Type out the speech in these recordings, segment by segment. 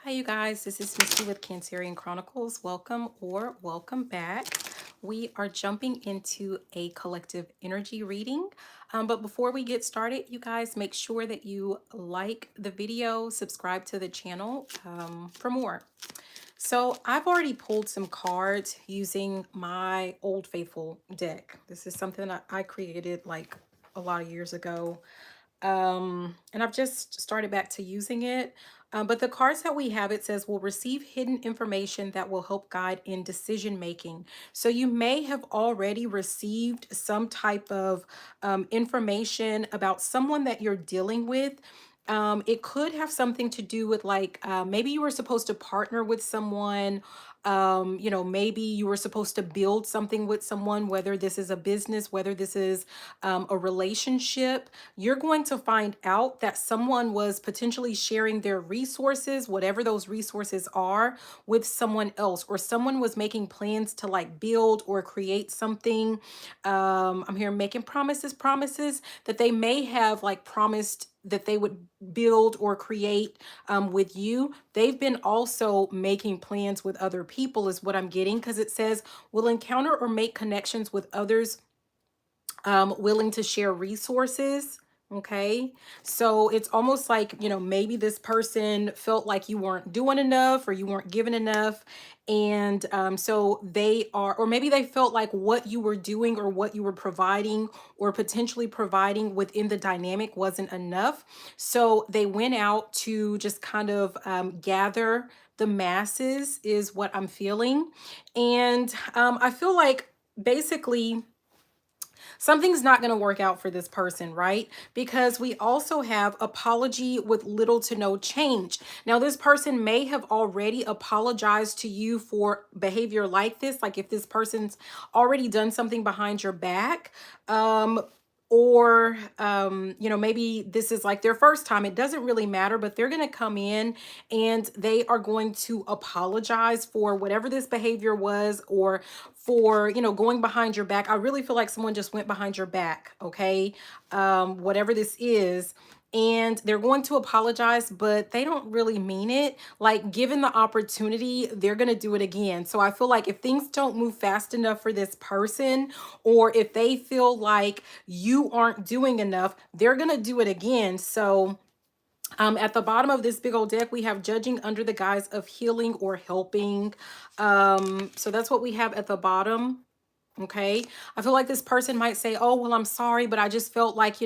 Hi, you guys. This is Misty with Cancerian Chronicles. Welcome or welcome back. We are jumping into a collective energy reading. But before we get started, you guys make sure that you like the video, subscribe to the channel for more. So I've already pulled some cards using my Old Faithful deck. This is something that I created like a lot of years ago, and I've just started back to using it. But the cards that we have, it says, will receive hidden information that will help guide in decision making. So you may have already received some type of information about someone that you're dealing with. It could have something to do with like maybe you were supposed to partner with someone. Maybe you were supposed to build something with someone, whether this is a business, whether this is a relationship. You're going to find out that someone was potentially sharing their resources, whatever those resources are, with someone else, or someone was making plans to like build or create something. I'm here making promises that they may have like promised that they would build or create with you. They've been also making plans with other people, is what I'm getting, because it says will encounter or make connections with others willing to share resources. Okay. So it's almost like, maybe this person felt like you weren't doing enough or you weren't giving enough. And so they are, or maybe they felt like what you were doing or what you were providing or potentially providing within the dynamic wasn't enough. So they went out to just kind of gather the masses, is what I'm feeling. And I feel like basically, something's not going to work out for this person, right? Because we also have apology with little to no change. Now, this person may have already apologized to you for behavior like this. Like if this person's already done something behind your back, or maybe this is like their first time. It doesn't really matter, but they're going to come in and they are going to apologize for whatever this behavior was, or for going behind your back. I really feel like someone just went behind your back. Okay. Whatever this is, and they're going to apologize, but they don't really mean it. Like, given the opportunity, they're going to do it again. So I feel like if things don't move fast enough for this person, or if they feel like you aren't doing enough, they're going to do it again. So at the bottom of this big old deck, we have judging under the guise of healing or helping. So that's what we have at the bottom. Okay. I feel like this person might say, oh, well, I'm sorry, but I just felt like,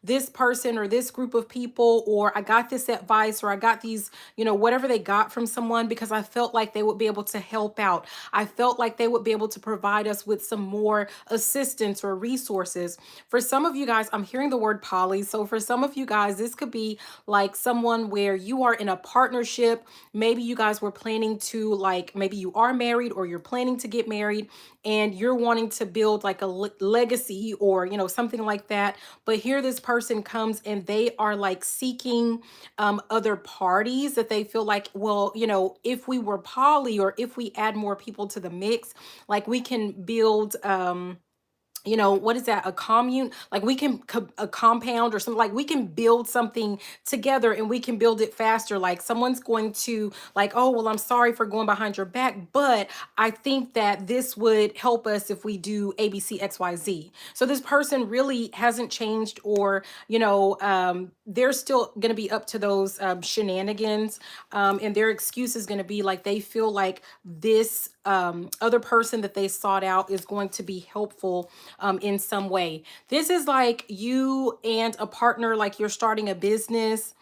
this person or this group of people, or I got this advice, or I got these, whatever they got from someone, because I felt like they would be able to help out. I felt like they would be able to provide us with some more assistance or resources. For some of you guys, I'm hearing the word poly. So for some of you guys, this could be like someone where you are in a partnership. Maybe you guys were planning to, like, maybe you are married or you're planning to get married, and you're wanting to build like a legacy, or something like that. But here this person comes and they are like seeking other parties that they feel like, well, if we were poly, or if we add more people to the mix, like we can build what is that, a commune, like we can a compound or something, like we can build something together and we can build it faster. Like someone's going to like, oh, well, I'm sorry for going behind your back, but I think that this would help us if we do ABCXYZ. So this person really hasn't changed, or they're still going to be up to those shenanigans, and their excuse is going to be like they feel like this other person that they sought out is going to be helpful in some way. This is like you and a partner, like you're starting a business.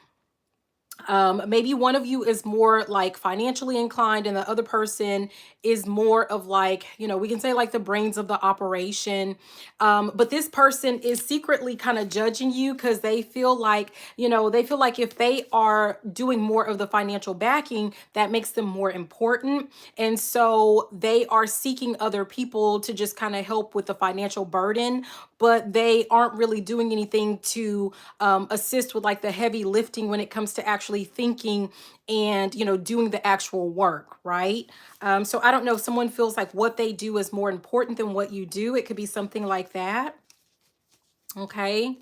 Maybe one of you is more like financially inclined and the other person is more of like, we can say like the brains of the operation. But this person is secretly kind of judging you because they feel like, they feel like if they are doing more of the financial backing, that makes them more important. And so they are seeking other people to just kind of help with the financial burden, but they aren't really doing anything to assist with like the heavy lifting when it comes to actually thinking and doing the actual work, right? So I don't know if someone feels like what they do is more important than what you do. It could be something like that. Okay.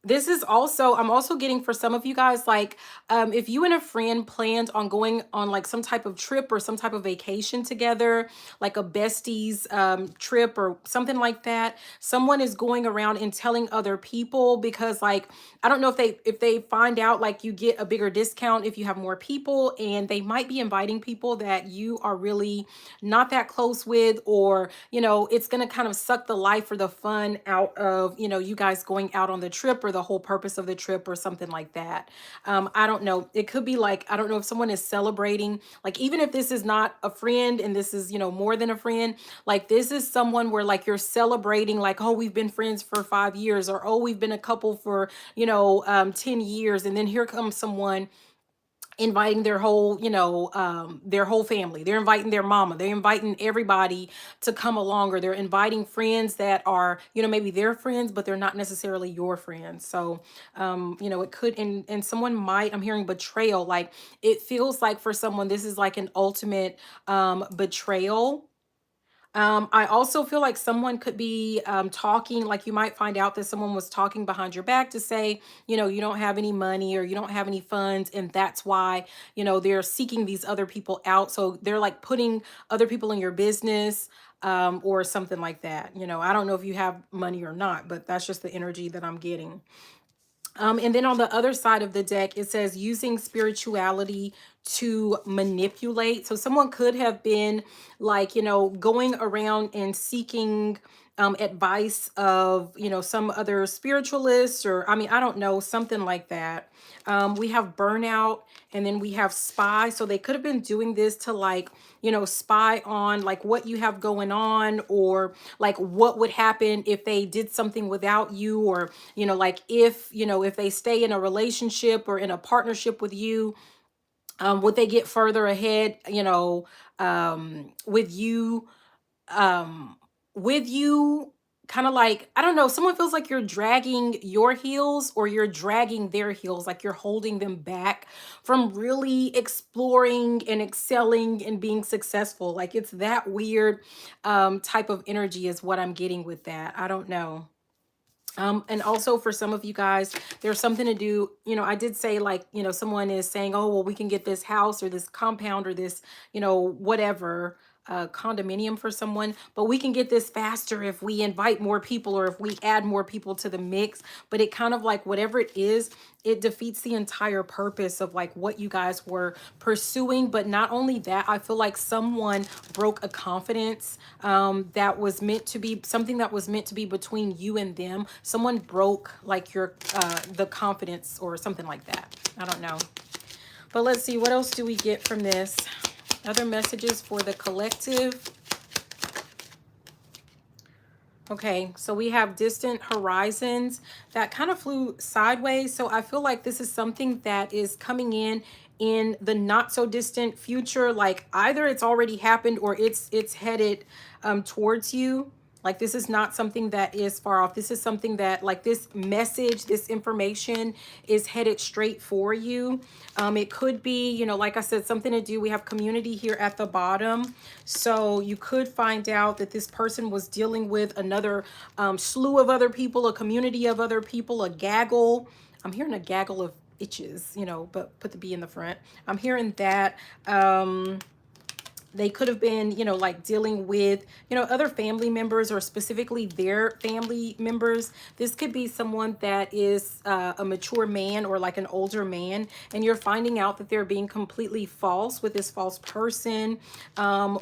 This is also, I'm also getting for some of you guys, like, if you and a friend planned on going on like some type of trip or some type of vacation together, like a besties trip or something like that, someone is going around and telling other people, because like, I don't know if they find out like you get a bigger discount if you have more people, and they might be inviting people that you are really not that close with, or it's going to kind of suck the life or the fun out of you guys going out on the trip, or the whole purpose of the trip, or something like that. I don't know, it could be like, I don't know if someone is celebrating, like, even if this is not a friend and this is more than a friend, like this is someone where like you're celebrating, like, oh, we've been friends for 5 years, or oh, we've been a couple for 10 years, and then here comes someone inviting their whole family. They're inviting their mama, they're inviting everybody to come along, or they're inviting friends that are maybe their friends, but they're not necessarily your friends. So it could, and someone might, I'm hearing betrayal, like it feels like for someone this is like an ultimate betrayal. I also feel like someone could be talking, like you might find out that someone was talking behind your back to say, you don't have any money or you don't have any funds. And that's why, they're seeking these other people out. So they're like putting other people in your business or something like that. I don't know if you have money or not, but that's just the energy that I'm getting. And then on the other side of the deck, it says using spirituality to manipulate. So someone could have been like, going around and seeking advice of, some other spiritualists, or I mean, I don't know, something like that. We have burnout, and then we have spy. So they could have been doing this to like, spy on like what you have going on, or like what would happen if they did something without you, or like if they stay in a relationship or in a partnership with you, would they get further ahead with you, um with you kind of like, I don't know, someone feels like you're dragging your heels, or you're dragging their heels, like you're holding them back from really exploring and excelling and being successful. Like it's that weird type of energy is what I'm getting with that. I don't know. And also for some of you guys, there's something to do, I did say like, someone is saying, oh, well, we can get this house or this compound or this, whatever, condominium for someone, but we can get this faster if we invite more people or if we add more people to the mix. But it kind of like, whatever it is, it defeats the entire purpose of like what you guys were pursuing. But not only that, I feel like someone broke a confidence that was meant to be something that was meant to be between you and them. Someone broke like your the confidence or something like that. I don't know. But let's see, what else do we get from this? Other messages for the collective. Okay, so we have distant horizons that kind of flew sideways. So I feel like this is something that is coming in the not so distant future. Like either it's already happened or it's headed towards you. Like this is not something that is far off. This is something that like this message, this information is headed straight for you. It could be, like I said, something to do. We have community here at the bottom. So you could find out that this person was dealing with another slew of other people, a community of other people, a gaggle. I'm hearing a gaggle of itches, but put the B in the front. I'm hearing that. They could have been, like dealing with, other family members, or specifically their family members. This could be someone that is a mature man or like an older man, and you're finding out that they're being completely false with this false person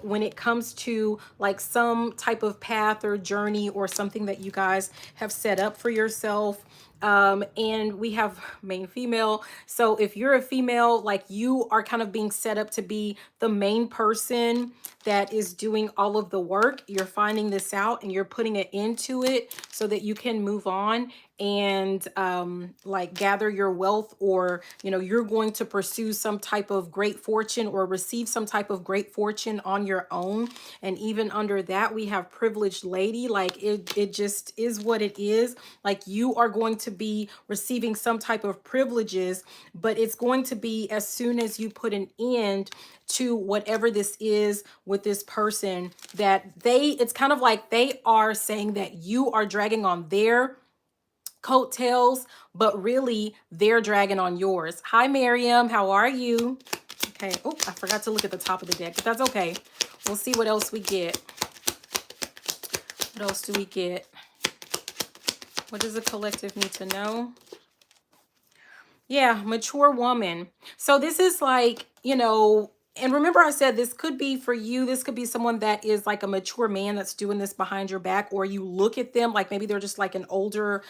when it comes to like some type of path or journey or something that you guys have set up for yourself. And we have main female. So if you're a female, like you are kind of being set up to be the main person that is doing all of the work. You're finding this out and you're putting it into it so that you can move on and like gather your wealth, or you're going to pursue some type of great fortune or receive some type of great fortune on your own. And even under that, we have privileged lady. Like it just is what it is. Like you are going to be receiving some type of privileges, but it's going to be as soon as you put an end to whatever this is with this person, that it's kind of like they are saying that you are dragging on their coattails, but really they're dragging on yours. Hi, Miriam. How are you? Okay. Oh, I forgot to look at the top of the deck, but that's okay. We'll see what else we get. What else do we get? What does the collective need to know? Yeah, mature woman. So this is like, and remember I said this could be for you. This could be someone that is like a mature man that's doing this behind your back, or you look at them like maybe they're just like an older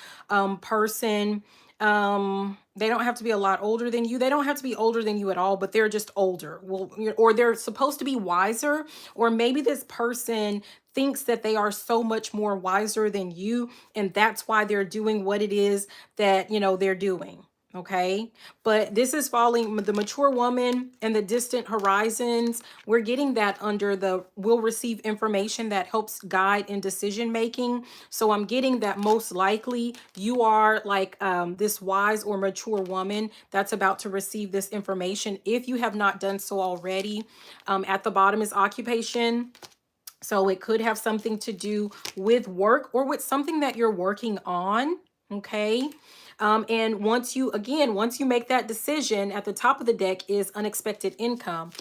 person. They don't have to be a lot older than you. They don't have to be older than you at all, but they're just older. Well, or they're supposed to be wiser, or maybe this person thinks that they are so much more wiser than you, and that's why they're doing what it is that, they're doing. Okay, but this is falling the mature woman and the distant horizons. We're getting that under the will receive information that helps guide in decision making. So I'm getting that most likely you are like this wise or mature woman that's about to receive this information if you have not done so already. At the bottom is occupation. So it could have something to do with work or with something that you're working on. Okay. And once you make that decision, at the top of the deck is unexpected income.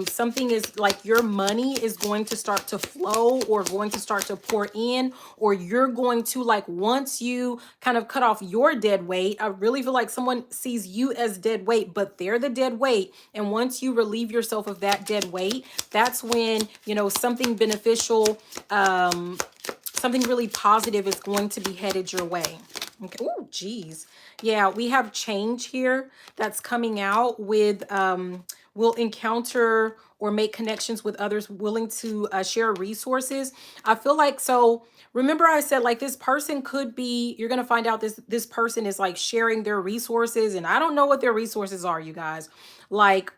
Something is like your money is going to start to flow or going to start to pour in, or you're going to, like, once you kind of cut off your dead weight, I really feel like someone sees you as dead weight, but they're the dead weight. And once you relieve yourself of that dead weight, that's when, something beneficial, something really positive is going to be headed your way. Okay. Oh, geez. Yeah, we have change here that's coming out with will encounter or make connections with others willing to share resources. I feel like, so remember I said like this person could be, you're going to find out this person is like sharing their resources, and I don't know what their resources are, you guys. Like,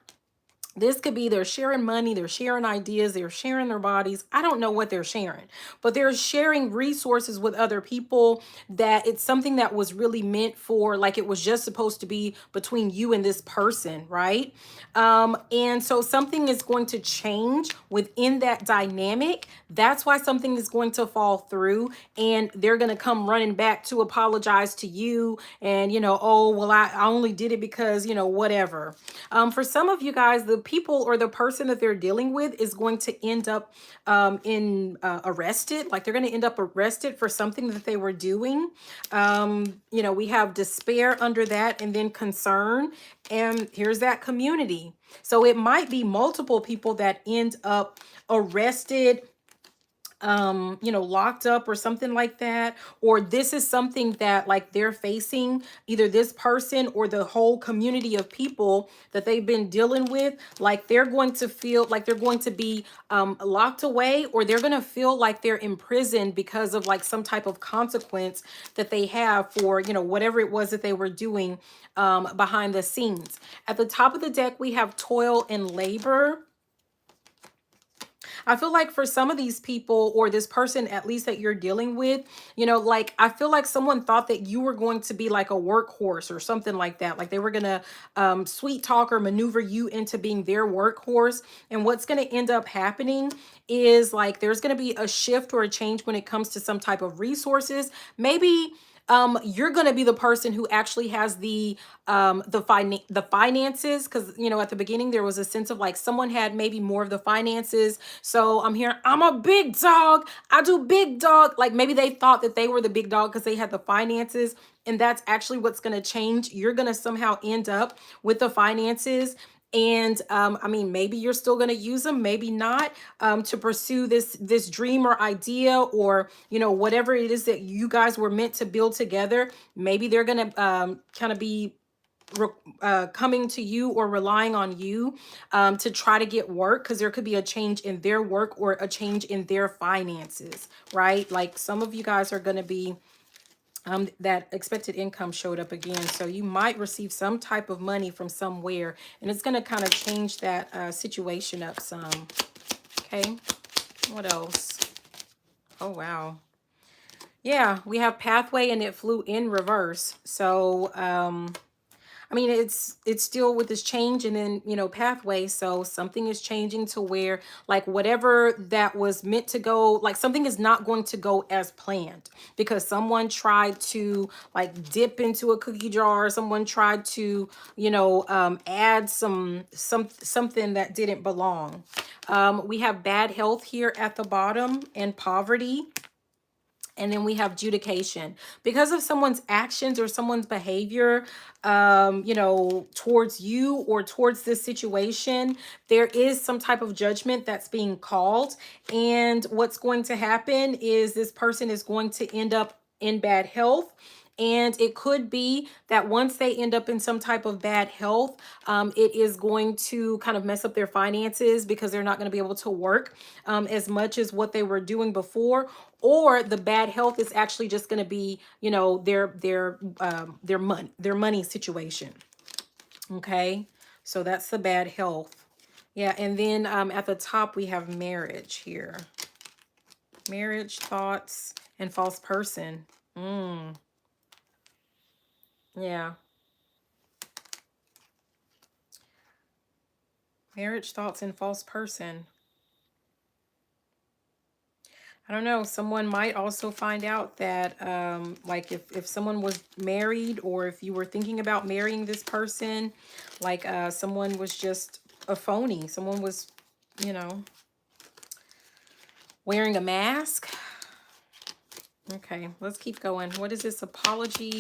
this could be they're sharing money, they're sharing ideas, they're sharing their bodies. I don't know what they're sharing, but they're sharing resources with other people, that it's something that was really meant for, like it was just supposed to be between you and this person, right? And so something is going to change within that dynamic. That's why something is going to fall through, and they're going to come running back to apologize to you. And, oh, well, I only did it because, whatever. For some of you guys, the people or the person that they're dealing with is going to end up arrested. Like they're going to end up arrested for something that they were doing. We have despair under that, and then concern. And here's that community. So it might be multiple people that end up arrested, locked up or something like that. Or this is something that like they're facing, either this person or the whole community of people that they've been dealing with. Like they're going to feel like they're going to be locked away, or they're going to feel like they're imprisoned because of like some type of consequence that they have for, whatever it was that they were doing behind the scenes. At the top of the deck, we have toil and labor. I feel like for some of these people, or this person at least that you're dealing with, like I feel like someone thought that you were going to be like a workhorse or something like that. Like they were going to sweet talk or maneuver you into being their workhorse. And what's going to end up happening is like there's going to be a shift or a change when it comes to some type of resources. Maybe you're going to be the person who actually has the finances, because at the beginning there was a sense of like someone had maybe more of the finances. So I'm here, I'm a big dog, I do big dog. Like maybe they thought that they were the big dog because they had the finances, and that's actually what's going to change. You're going to somehow end up with the finances. And I mean, maybe you're still going to use them, maybe not, to pursue this dream or idea, or whatever it is that you guys were meant to build together. Maybe they're going to kind of be coming to you or relying on you to try to get work, because there could be a change in their work or a change in their finances, right? Like some of you guys are going to be that expected income showed up again. So you might receive some type of money from somewhere, and it's going to kind of change that situation up some. Okay. What else? Oh, wow. Yeah, we have pathway, and it flew in reverse. So I mean, it's still with this change and then, pathway. So something is changing to where like whatever that was meant to go, like something is not going to go as planned because someone tried to like dip into a cookie jar. Someone tried to, add something that didn't belong. We have bad health here at the bottom and poverty. And then we have judication because of someone's actions or someone's behavior, towards you or towards this situation. There is some type of judgment that's being called. And what's going to happen is this person is going to end up in bad health. And it could be that once they end up in some type of bad health, it is going to kind of mess up their finances because they're not going to be able to work as much as what they were doing before. Or the bad health is actually just going to be, their money situation. Okay, so that's the bad health. Yeah, and then at the top we have marriage here. Marriage, thoughts, and false person. Yeah. Marriage, thoughts, and false person. I don't know. Someone might also find out that, like, if someone was married or if you were thinking about marrying this person, like, someone was just a phony. Someone was, you know, wearing a mask. Okay, let's keep going. What is this apology?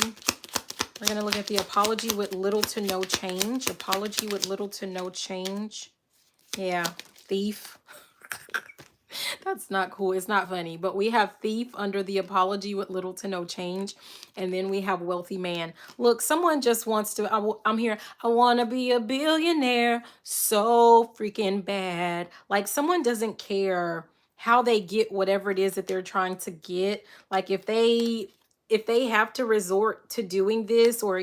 We're going to look at the apology with little to no change. Apology with little to no change. Yeah, thief. That's not cool. It's not funny. But we have thief under the apology with little to no change. And then we have wealthy man. Look, someone just wants to, I'm here. I want to be a billionaire so freaking bad. Like someone doesn't care how they get whatever it is that they're trying to get. Like if they have to resort to doing this or,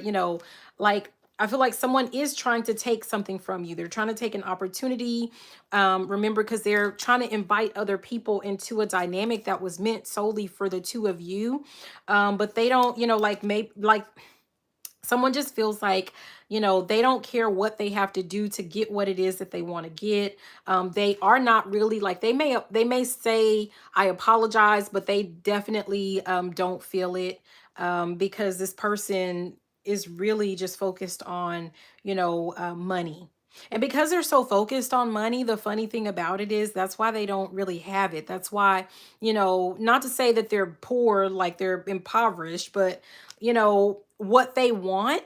like I feel like someone is trying to take something from you. They're trying to take an opportunity. Remember, because they're trying to invite other people into a dynamic that was meant solely for the two of you. But they don't, like maybe like someone just feels like they don't care what they have to do to get what it is that they want to get. They are not really like they may say I apologize, but they definitely don't feel it, because this person is really just focused on money. And because they're so focused on money, the funny thing about it is that's why they don't really have it. That's why, not to say that they're poor, like they're impoverished, but what they want,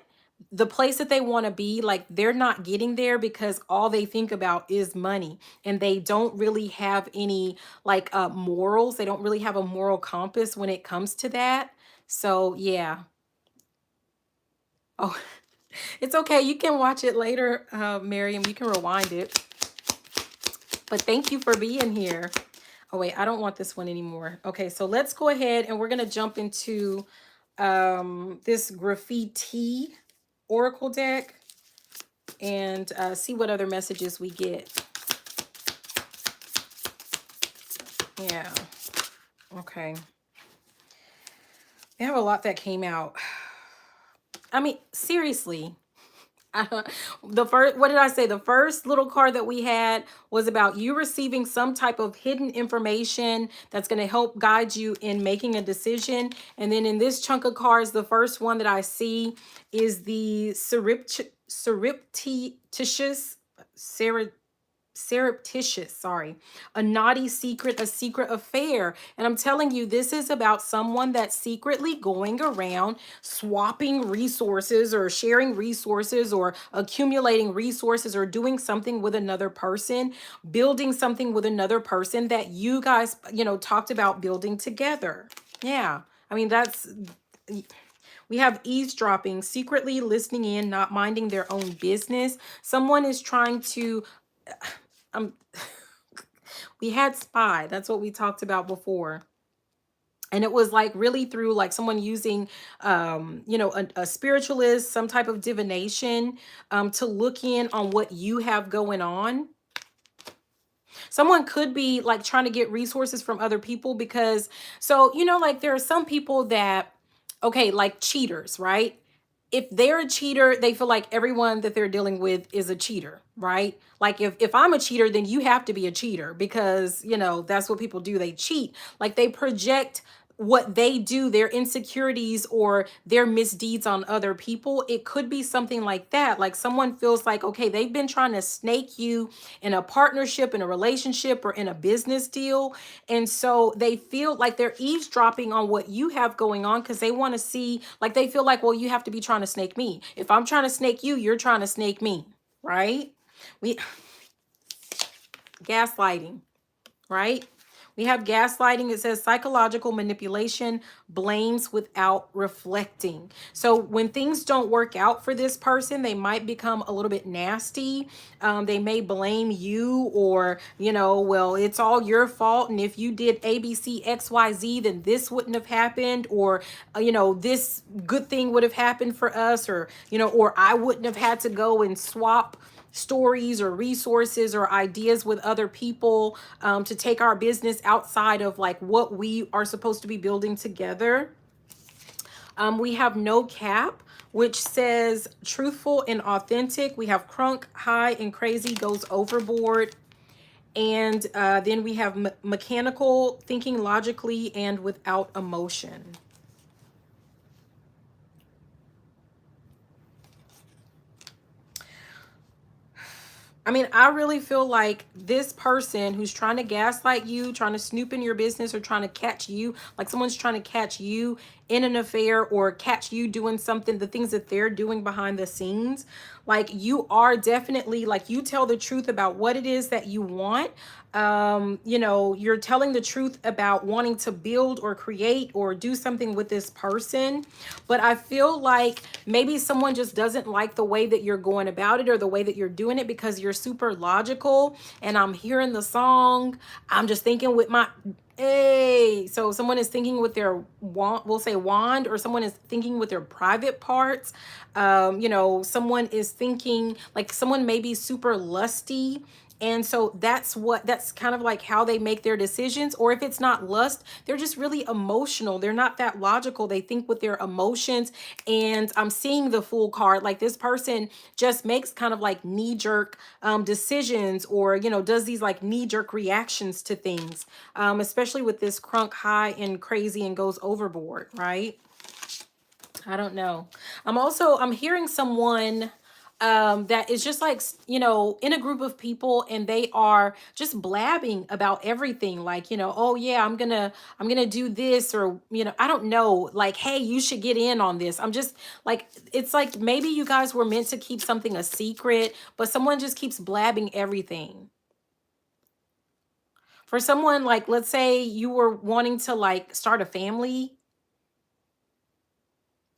the place that they want to be, like they're not getting there because all they think about is money, and they don't really have any like morals. They don't really have a moral compass when it comes to that. So yeah. Oh, it's okay. You can watch it later, Miriam. You can rewind it. But thank you for being here. Oh wait, I don't want this one anymore. Okay, so let's go ahead and we're gonna jump into this graffiti oracle deck and see what other messages we get. Yeah. Okay. They have a lot that came out. I mean, seriously. The first, what did I say? The first little card that we had was about you receiving some type of hidden information that's going to help guide you in making a decision. And then in this chunk of cards, the first one that I see is the surreptitious, sorry, a naughty secret, a secret affair. And I'm telling you, this is about someone that's secretly going around swapping resources or sharing resources or accumulating resources or doing something with another person, building something with another person that you guys, talked about building together. Yeah. I mean, we have eavesdropping, secretly listening in, not minding their own business. Someone is trying to um we had spy. That's what we talked about before. And it was like really through like someone using a spiritualist, some type of divination, to look in on what you have going on. Someone could be like trying to get resources from other people because, so like there are some people that, okay, like cheaters, right? if they're a cheater, they feel like everyone that they're dealing with is a cheater, right? Like if I'm a cheater, then you have to be a cheater because, that's what people do. They cheat. Like they project what they do, their insecurities or their misdeeds on other people. It could be something like that. Like someone feels like, okay, they've been trying to snake you in a partnership, in a relationship, or in a business deal. And so they feel like they're eavesdropping on what you have going on because they want to see, like, they feel like, well, you have to be trying to snake me. If I'm trying to snake you, you're trying to snake me, right? We gaslighting, right? We have gaslighting. It says psychological manipulation, blames without reflecting. So when things don't work out for this person, they might become a little bit nasty. They may blame you or, well, it's all your fault. And if you did A, B, C, X, Y, Z, then this wouldn't have happened. Or, this good thing would have happened for us. Or, or I wouldn't have had to go and swap stories or resources or ideas with other people to take our business outside of like what we are supposed to be building together. We have no cap, which says truthful and authentic. We have crunk, high, and crazy goes overboard. And then we have mechanical, thinking logically and without emotion. I mean, I really feel like this person who's trying to gaslight you, trying to snoop in your business, or trying to catch you, like someone's trying to catch you in an affair or catch you doing something, the things that they're doing behind the scenes, like you are definitely, like, you tell the truth about what it is that you want. You're telling the truth about wanting to build or create or do something with this person. But I feel like maybe someone just doesn't like the way that you're going about it or the way that you're doing it because you're super logical. And I'm hearing the song, I'm just thinking with my, hey, so someone is thinking with their wand, we'll say wand, or someone is thinking with their private parts. Someone is thinking like someone may be super lusty. And so that's kind of like how they make their decisions. Or if it's not lust, they're just really emotional. They're not that logical. They think with their emotions. And I'm seeing the Fool card. Like this person just makes kind of like knee jerk decisions, or, does these like knee jerk reactions to things, especially with this crunk, high, and crazy, and goes overboard, right? I don't know. I'm hearing someone that is just like, in a group of people, and they are just blabbing about everything, like, oh yeah, I'm gonna do this, or, I don't know, like, hey, you should get in on this. I'm just like, it's like maybe you guys were meant to keep something a secret, but someone just keeps blabbing everything. For someone, like, let's say you were wanting to like start a family,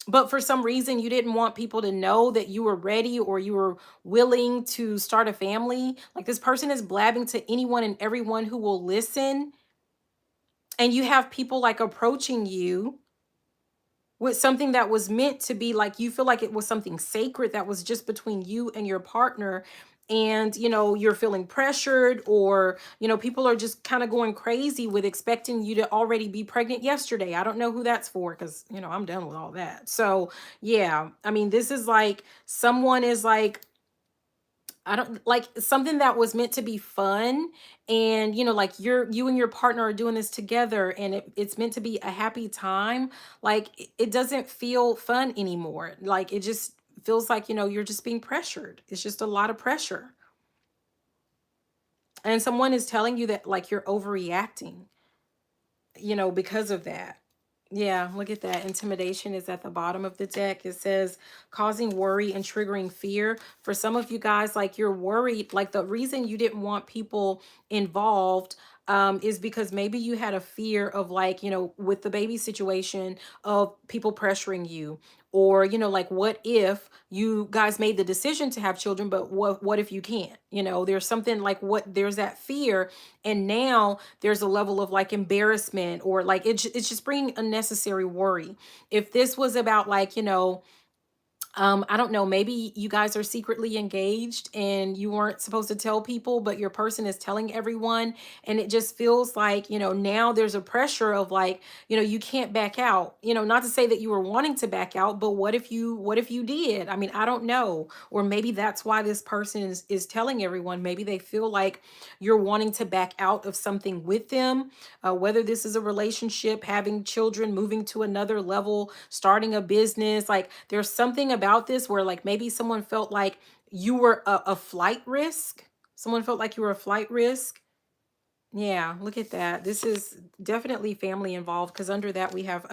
but for some reason you didn't want people to know that you were ready or you were willing to start a family. Like this person is blabbing to anyone and everyone who will listen. And you have people like approaching you with something that was meant to be, like, you feel like it was something sacred that was just between you and your partner. And you're feeling pressured, or people are just kind of going crazy with expecting you to already be pregnant yesterday. I don't know who that's for, because I'm done with all that. So yeah, I mean, this is like someone is like, I don't like something that was meant to be fun. And like you and your partner are doing this together, and it's meant to be a happy time. Like it doesn't feel fun anymore. Like it just feels like, you're just being pressured. It's just a lot of pressure. And someone is telling you that like you're overreacting, because of that. Yeah, look at that. Intimidation is at the bottom of the deck. It says causing worry and triggering fear. For some of you guys, like you're worried, like the reason you didn't want people involved is because maybe you had a fear of, like, with the baby situation, of people pressuring you. Or, like, what if you guys made the decision to have children, but what if you can't? There's something like, what, there's that fear. And now there's a level of like embarrassment, or like it's just bringing unnecessary worry. If this was about like, I don't know, maybe you guys are secretly engaged and you weren't supposed to tell people, but your person is telling everyone. And it just feels like, now there's a pressure of like, you can't back out. Not to say that you were wanting to back out, but what if you did? I mean, I don't know. Or maybe that's why this person is telling everyone. Maybe they feel like you're wanting to back out of something with them, whether this is a relationship, having children, moving to another level, starting a business. Like there's something about this where like maybe someone felt like you were a flight risk. Someone felt like you were a flight risk. Yeah, look at that. This is definitely family involved because under that we have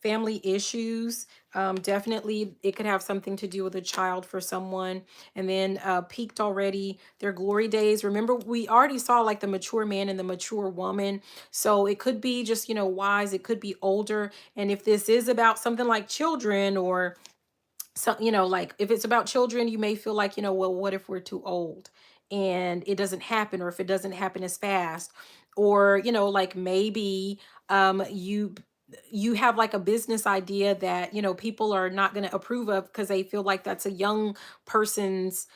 family issues. Definitely it could have something to do with a child for someone. And then peaked already their glory days. Remember, we already saw like the mature man and the mature woman. So it could be just, wise, it could be older. And if this is about something like children or so, like if it's about children, you may feel like, well, what if we're too old and it doesn't happen, or if it doesn't happen as fast, or, like maybe you have like a business idea that, people are not going to approve of because they feel like that's a young person's,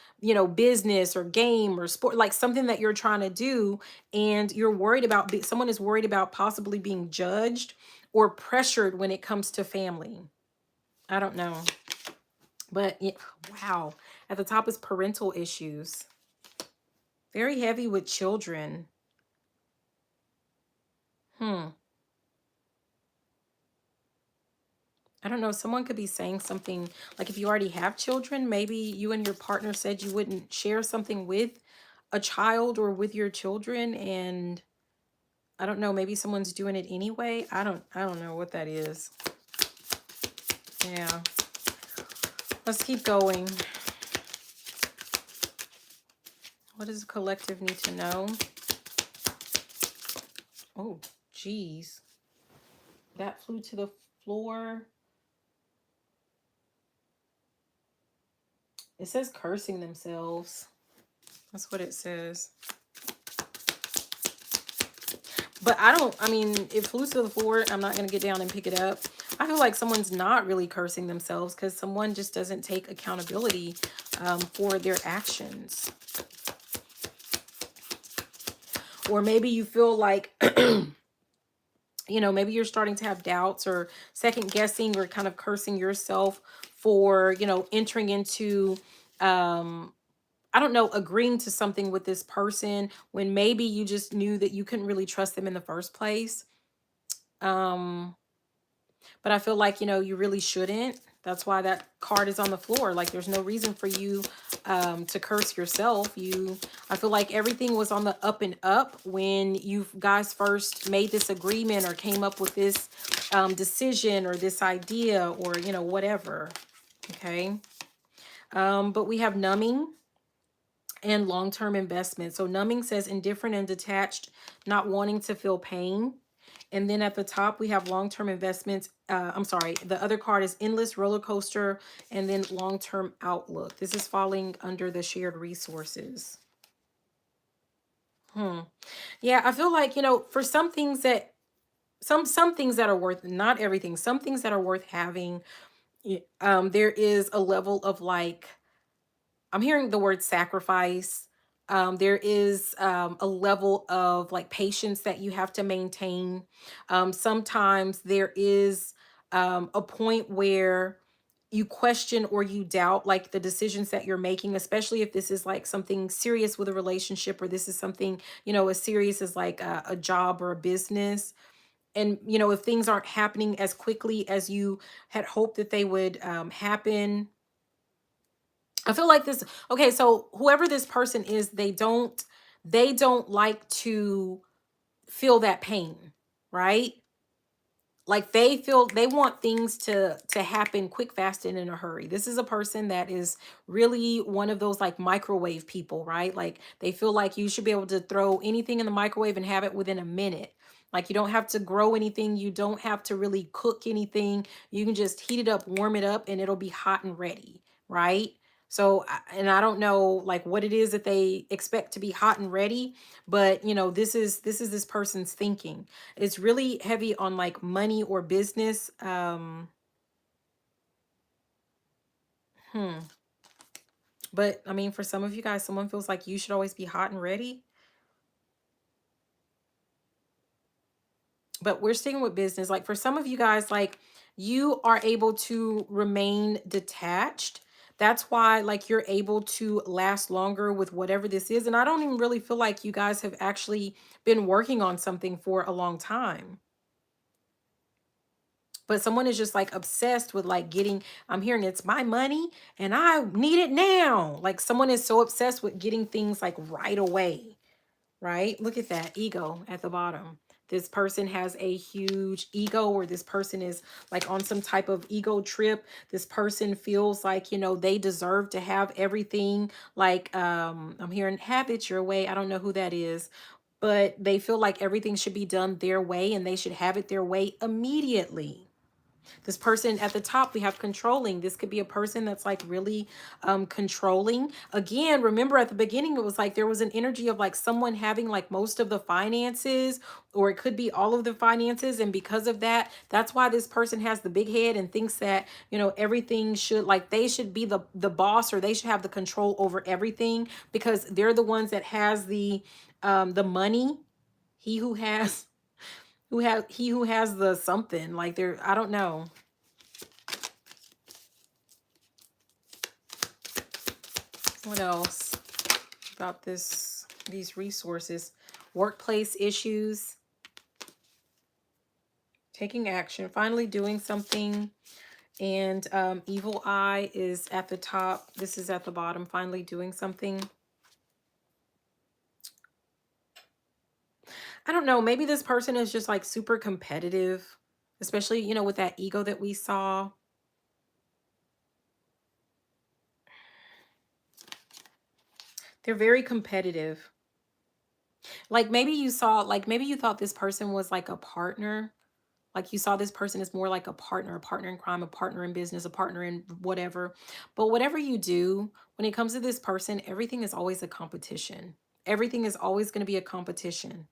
business or game or sport, like something that you're trying to do. And you're worried about, someone is worried about possibly being judged or pressured when it comes to family. I don't know. But wow, at the top is parental issues. Very heavy with children. Hmm. I don't know. Someone could be saying something like if you already have children, maybe you and your partner said you wouldn't share something with a child or with your children, and I don't know, maybe someone's doing it anyway. I don't know what that is. Yeah. Let's keep going. What does the collective need to know? Oh, geez. That flew to the floor. It says cursing themselves. That's what it says. But I mean, it flew to the floor. I'm not going to get down and pick it up. I feel like someone's not really cursing themselves because someone just doesn't take accountability for their actions. Or maybe you feel like, maybe you're starting to have doubts or second guessing or kind of cursing yourself for, entering into, I don't know, agreeing to something with this person when maybe you just knew that you couldn't really trust them in the first place. Um, but I feel like, you really shouldn't. That's why that card is on the floor. Like there's no reason for you to curse yourself. I feel like everything was on the up and up when you guys first made this agreement or came up with this decision or this idea or, whatever. Okay. But we have numbing and long-term investment. So numbing says indifferent and detached, not wanting to feel pain. And then at the top, we have long-term investments. I'm sorry, the other card is endless roller coaster and then long-term outlook. This is falling under the shared resources. Yeah, I feel like, for some things that some things that are worth, not everything, some things that are worth having, there is a level of like, I'm hearing the word sacrifice. There is a level of like patience that you have to maintain. Sometimes there is a point where you question or you doubt like the decisions that you're making, especially if this is like something serious with a relationship or this is something, as serious as like a job or a business. And, if things aren't happening as quickly as you had hoped that they would happen, I feel like this, okay, so whoever this person is, they don't like to feel that pain, right? Like they want things to happen quick, fast, and in a hurry. This is a person that is really one of those like microwave people, right? Like they feel like you should be able to throw anything in the microwave and have it within a minute. Like you don't have to grow anything, you don't have to really cook anything. You can just heat it up, warm it up, and it'll be hot and ready, right? So, and I don't know like what it is that they expect to be hot and ready, but this is this person's thinking. It's really heavy on like money or business. Hmm. But I mean, for some of you guys, someone feels like you should always be hot and ready. But we're sticking with business. Like for some of you guys, like you are able to remain detached. That's why like you're able to last longer with whatever this is. And I don't even really feel like you guys have actually been working on something for a long time. But someone is just like obsessed with like getting, I'm hearing it's my money and I need it now. Like someone is so obsessed with getting things like right away. Right? Look at that ego at the bottom. This person has a huge ego, or this person is like on some type of ego trip. This person feels like, you know, they deserve to have everything. Like, I'm hearing have it your way. I don't know who that is, but they feel like everything should be done their way and they should have it their way immediately. This person at the top, we have controlling. This could be a person that's like really controlling. Again, remember at the beginning, it was like there was an energy of like someone having like most of the finances, or it could be all of the finances. And because of that, that's why this person has the big head and thinks that, you know, everything should like they should be the boss, or they should have the control over everything because they're the ones that has the money. He who has he who has the something like they're, I don't know. What else about these resources? Workplace issues, taking action, finally doing something. And evil eye is at the top. This is at the bottom, finally doing something. I don't know. Maybe this person is just like super competitive, especially, you know, with that ego that we saw. They're very competitive. Like maybe you saw, like maybe you thought this person was like a partner. Like you saw this person as more like a partner in crime, a partner in business, a partner in whatever. But whatever you do, when it comes to this person, everything is always a competition. Everything is always going to be a competition.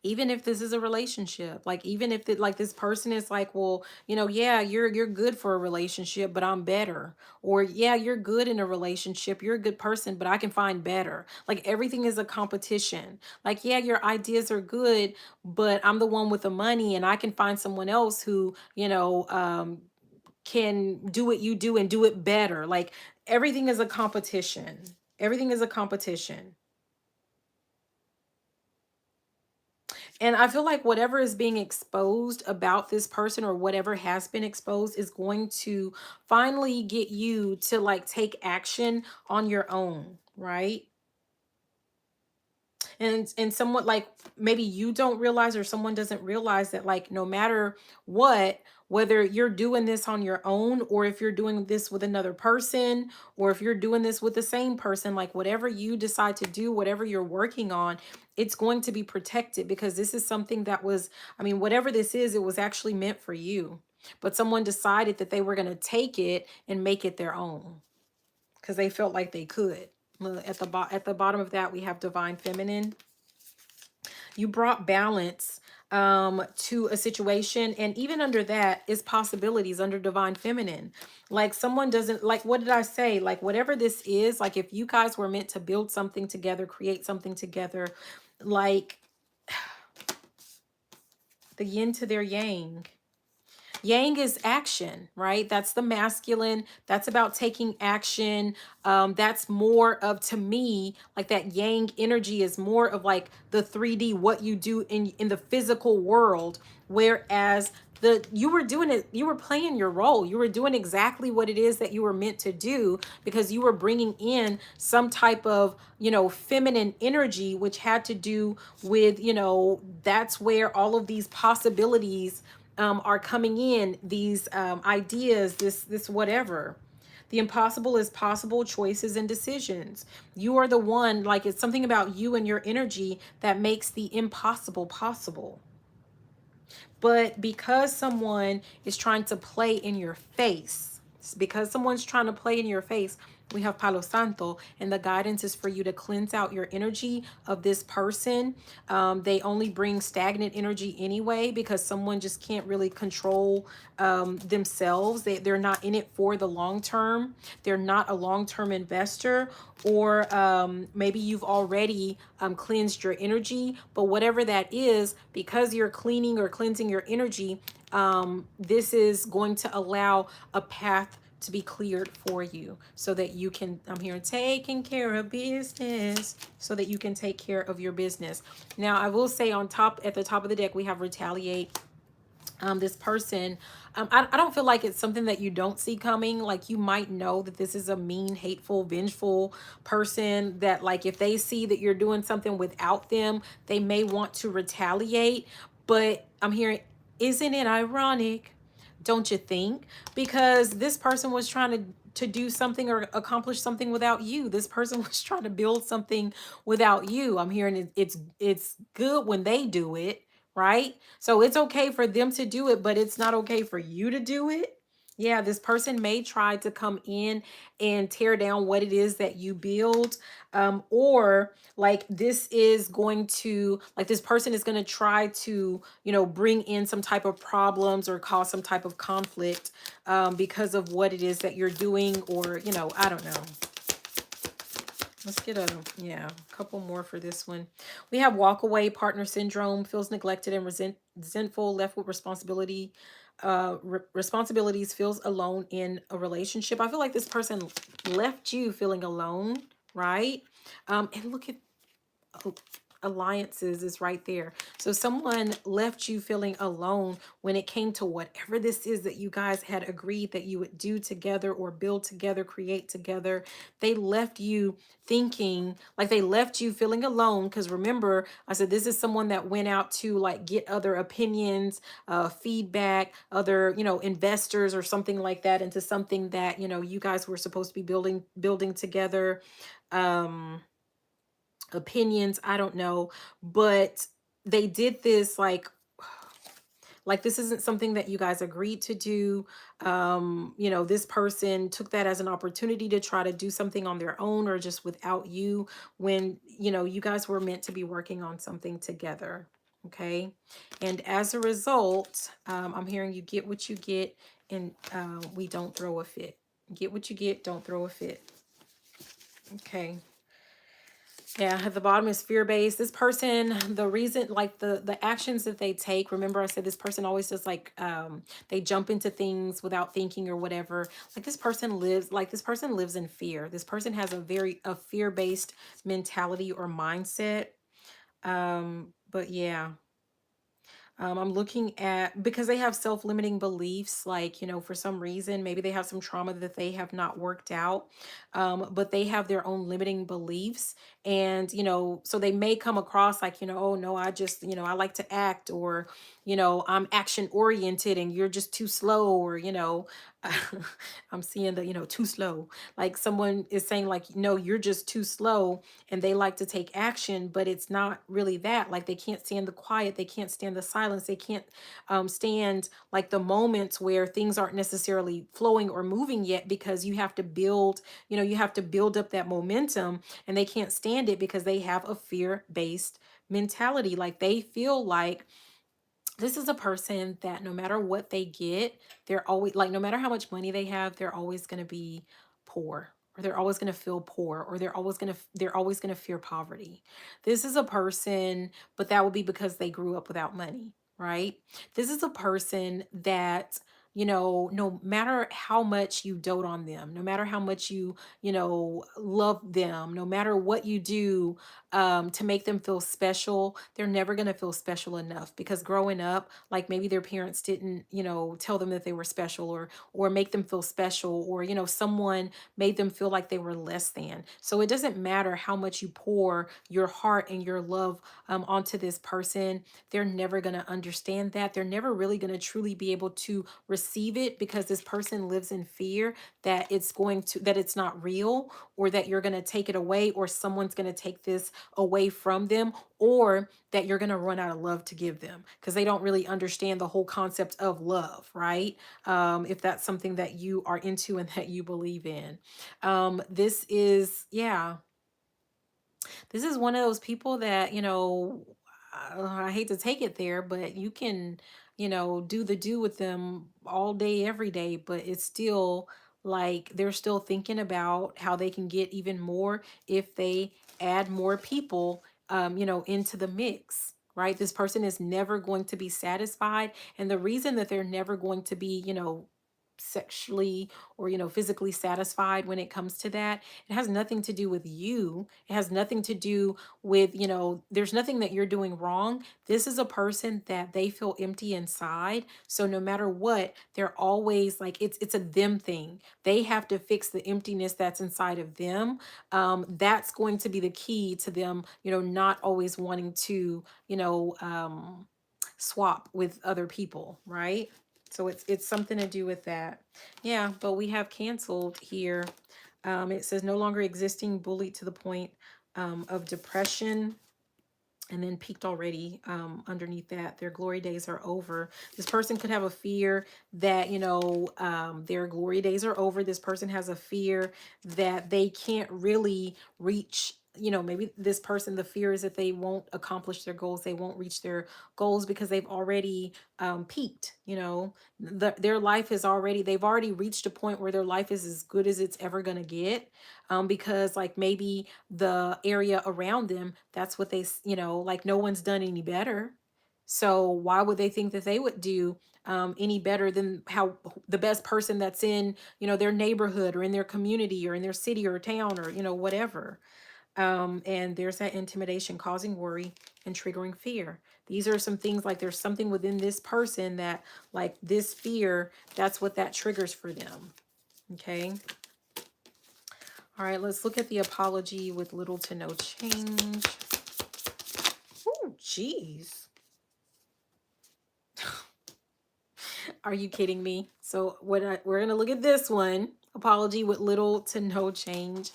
Even if this is a relationship, like even if it, like this person is like, well, you know, yeah, you're good for a relationship, but I'm better. Or yeah, you're good in a relationship, you're a good person, but I can find better. Like everything is a competition. Like yeah, your ideas are good, but I'm the one with the money and I can find someone else who, you know, can do what you do and do it better. Like everything is a competition. Everything is a competition. And I feel like whatever is being exposed about this person, or whatever has been exposed, is going to finally get you to like take action on your own, right? And somewhat like maybe you don't realize, or someone doesn't realize that like no matter what, whether you're doing this on your own, or if you're doing this with another person, or if you're doing this with the same person, like whatever you decide to do, whatever you're working on, it's going to be protected, because this is something that was, I mean, whatever this is, it was actually meant for you, but someone decided that they were going to take it and make it their own because they felt like they could. Look, at the bottom of that, we have divine feminine. You brought balance to a situation, and even under that is possibilities under divine feminine. Like someone doesn't, like, what did I say? Like whatever this is, like if you guys were meant to build something together, create something together, like the yin to their yang. Yang is action, right? That's the masculine. That's about taking action. That's more of, to me, like that yang energy is more of like the 3D, what you do in the physical world. Whereas you were doing it, you were playing your role. You were doing exactly what it is that you were meant to do, because you were bringing in some type of, you know, feminine energy, which had to do with, you know, that's where all of these possibilities are coming in, these ideas, this whatever. The impossible is possible, choices and decisions. You are the one, like it's something about you and your energy that makes the impossible possible. But because someone is trying to play in your face, because someone's trying to play in your face, We have Palo Santo, and the guidance is for you to cleanse out your energy of this person. They only bring stagnant energy anyway, because someone just can't really control themselves. They're not in it for the long term. They're not a long-term investor, or maybe you've already cleansed your energy, but whatever that is, because you're cleaning or cleansing your energy, this is going to allow a path to be cleared for you, so that you can, I'm here taking care of business, so that you can take care of your business. Now, I will say on top, at the top of the deck, we have retaliate. This person, I don't feel like it's something that you don't see coming. Like, you might know that this is a mean, hateful, vengeful person, that like if they see that you're doing something without them, they may want to retaliate. But I'm hearing, isn't it ironic, don't you think? Because this person was trying to do something or accomplish something without you. This person was trying to build something without you. I'm hearing it's good when they do it, right? So it's okay for them to do it, but it's not okay for you to do it. Yeah, this person may try to come in and tear down what it is that you build. Or like this is going to, like this person is going to try to, bring in some type of problems or cause some type of conflict because of what it is that you're doing, or, I don't know. Let's get a couple more for this one. We have walk away partner syndrome, feels neglected and resentful, left with responsibilities, feels alone in a relationship. I feel like this person left you feeling alone, right? And look at, oh, alliances is right there. So someone left you feeling alone when it came to whatever this is that you guys had agreed that you would do together or build together, create together. They left you thinking, like they left you feeling alone, because remember I said this is someone that went out to like get other opinions, feedback, other, investors or something like that, into something that, you guys were supposed to be building together. um Opinions, I don't know, but they did this like this isn't something that you guys agreed to do. This person took that as an opportunity to try to do something on their own or just without you, when you guys were meant to be working on something together. Okay, and as a result, I'm hearing you get what you get, and we don't throw a fit. Get what you get, don't throw a fit. Okay. Yeah, at the bottom is fear-based. This person, the reason, like the actions that they take, remember I said this person always just like they jump into things without thinking or whatever. This person lives in fear. This person has a fear-based mentality or mindset. But yeah, I'm looking at, because they have self-limiting beliefs, like, for some reason, maybe they have some trauma that they have not worked out, but they have their own limiting beliefs. And, so they may come across like, oh no, I just, I like to act, or, I'm action oriented and you're just too slow, or, I'm seeing the, too slow. Like someone is saying like, no, you're just too slow, and they like to take action, but it's not really that. Like they can't stand the quiet, they can't stand the silence, they can't stand like the moments where things aren't necessarily flowing or moving yet, because you have to build, you have to build up that momentum, and they can't stand it because they have a fear-based mentality. Like they feel like this is a person that no matter what they get, they're always like, no matter how much money they have, they're always going to be poor, or they're always going to feel poor, or they're always going to fear poverty. This is a person, but that would be because they grew up without money, right? This is a person that, no matter how much you dote on them, no matter how much love them, no matter what you do to make them feel special, they're never going to feel special enough, because growing up, like maybe their parents didn't, tell them that they were special, or make them feel special, or, someone made them feel like they were less than. So it doesn't matter how much you pour your heart and your love onto this person. They're never going to understand that. They're never really going to truly be able to receive it because this person lives in fear that that it's not real, or that you're going to take it away, or someone's going to take this away from them, or that you're going to run out of love to give them because they don't really understand the whole concept of love, right? If that's something that you are into and that you believe in. This is, yeah, this is one of those people that, I hate to take it there, but you can, do the do with them all day, every day, but it's still like they're still thinking about how they can get even more if they add more people, into the mix. Right? This person is never going to be satisfied. And the reason that they're never going to be, sexually or, physically satisfied when it comes to that, it has nothing to do with you. It has nothing to do with, there's nothing that you're doing wrong. This is a person that they feel empty inside. So no matter what, they're always like, it's a them thing. They have to fix the emptiness that's inside of them. That's going to be the key to them, not always wanting to, swap with other people, right? So it's something to do with that. Yeah, but we have canceled here. It says no longer existing, bullied to the point of depression, and then peaked already. Underneath that, their glory days are over. This person could have a fear that, their glory days are over. This person has a fear that they can't really reach, maybe this person, the fear is that they won't accomplish their goals. They won't reach their goals because they've already peaked. Their life is already, they've already reached a point where their life is as good as it's ever going to get. Because like maybe the area around them, that's what like no one's done any better. So why would they think that they would do any better than how the best person that's in, their neighborhood or in their community or in their city or town or, whatever. And there's that intimidation causing worry and triggering fear. These are some things, like there's something within this person that, like, this fear, that's what that triggers for them. Okay. All right, let's look at the apology with little to no change. Oh, geez. Are you kidding me? So we're going to look at this one. Apology with little to no change.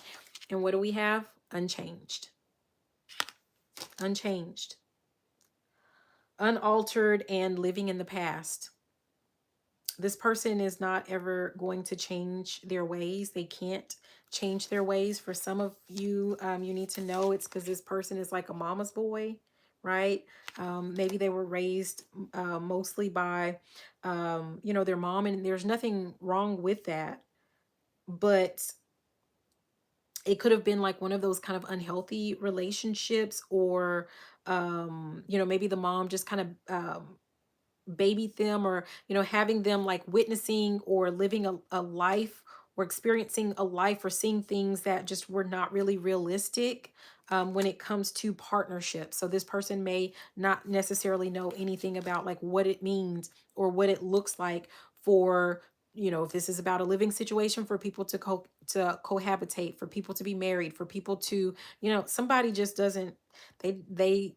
And what do we have? Unchanged. Unchanged. Unaltered and living in the past. This person is not ever going to change their ways. They can't change their ways. For some of you, you need to know it's because this person is like a mama's boy, right? Maybe they were raised mostly by, their mom, and there's nothing wrong with that. But it could have been like one of those kind of unhealthy relationships, or, maybe the mom just kind of, baby them, or having them like witnessing or living a life, or experiencing a life, or seeing things that just were not really realistic when it comes to partnership. So this person may not necessarily know anything about like what it means or what it looks like for, if this is about a living situation, for people to cohabitate, for people to be married, for people to, somebody just doesn't, they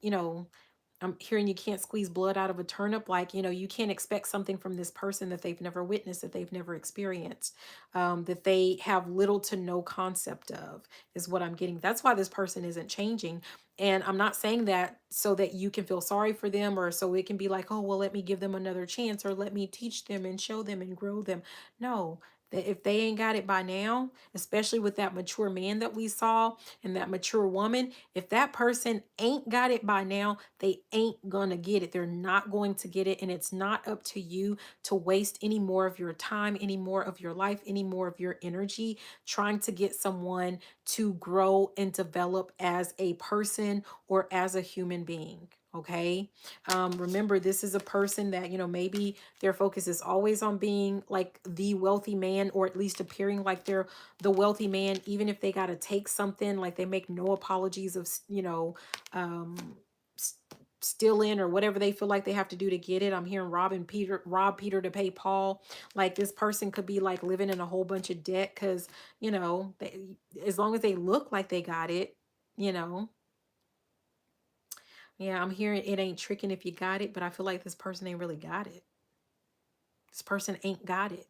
I'm hearing you can't squeeze blood out of a turnip. Like, you can't expect something from this person that they've never witnessed, that they've never experienced, that they have little to no concept of, is what I'm getting. That's why this person isn't changing. And I'm not saying that so that you can feel sorry for them, or so it can be like, oh, well, let me give them another chance, or let me teach them and show them and grow them. No, that if they ain't got it by now, especially with that mature man that we saw and that mature woman, if that person ain't got it by now, they ain't gonna get it. They're not going to get it. And it's not up to you to waste any more of your time, any more of your life, any more of your energy trying to get someone to grow and develop as a person or as a human being. Okay. Remember, this is a person that, maybe their focus is always on being like the wealthy man, or at least appearing like they're the wealthy man, even if they got to take something, like they make no apologies of, um, stealing or whatever they feel like they have to do to get it. I'm hearing rob Peter to pay Paul. Like this person could be like living in a whole bunch of debt because, as long as they look like they got it, you know. Yeah, I'm hearing it ain't tricking if you got it, but I feel like this person ain't really got it. This person ain't got it.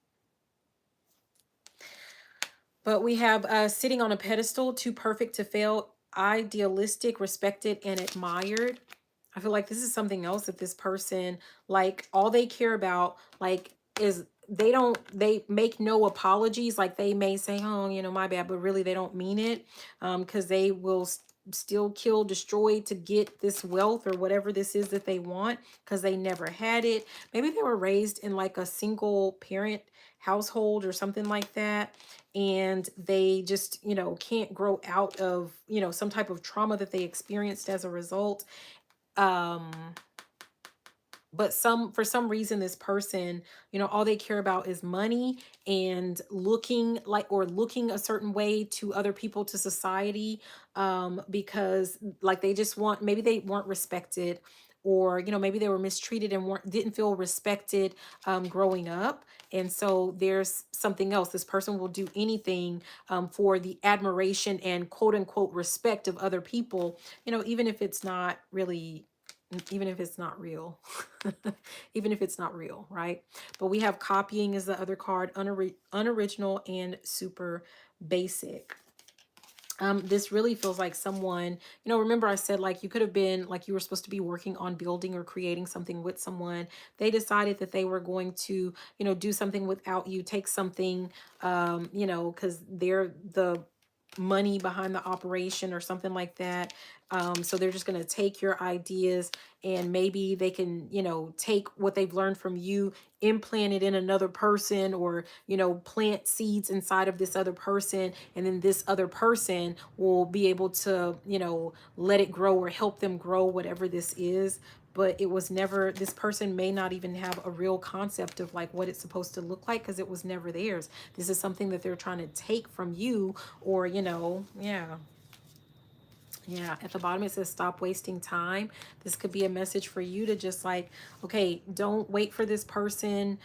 But we have sitting on a pedestal, too perfect to fail, idealistic, respected, and admired. I feel like this is something else that this person, like, all they care about, like, is they make no apologies. Like, they may say, oh, my bad, but really they don't mean it. Because they will still kill, destroy to get this wealth or whatever this is that they want, because they never had it. Maybe they were raised in like a single parent household or something like that, and they just can't grow out of some type of trauma that they experienced as a result. um but for some reason, this person, all they care about is money and looking like, or looking a certain way to other people, to society, because like they just want, maybe they weren't respected, or maybe they were mistreated and didn't feel respected growing up. And so there's something else. This person will do anything for the admiration and quote unquote respect of other people, even if it's not really, even if it's not real. Even if it's not real, right? But we have copying is the other card, unoriginal and super basic. This really feels like someone, remember I said, like, you could have been, like, you were supposed to be working on building or creating something with someone. They decided that they were going to, do something without you, take something, because they're the money behind the operation or something like that. So they're just going to take your ideas, and maybe they can, take what they've learned from you, implant it in another person, or, plant seeds inside of this other person. And then this other person will be able to, let it grow or help them grow, whatever this is. But it was never, this person may not even have a real concept of like what it's supposed to look like, because it was never theirs. This is something that they're trying to take from you, or, yeah. Yeah, at the bottom it says stop wasting time. This could be a message for you to just like, okay, don't wait for this person.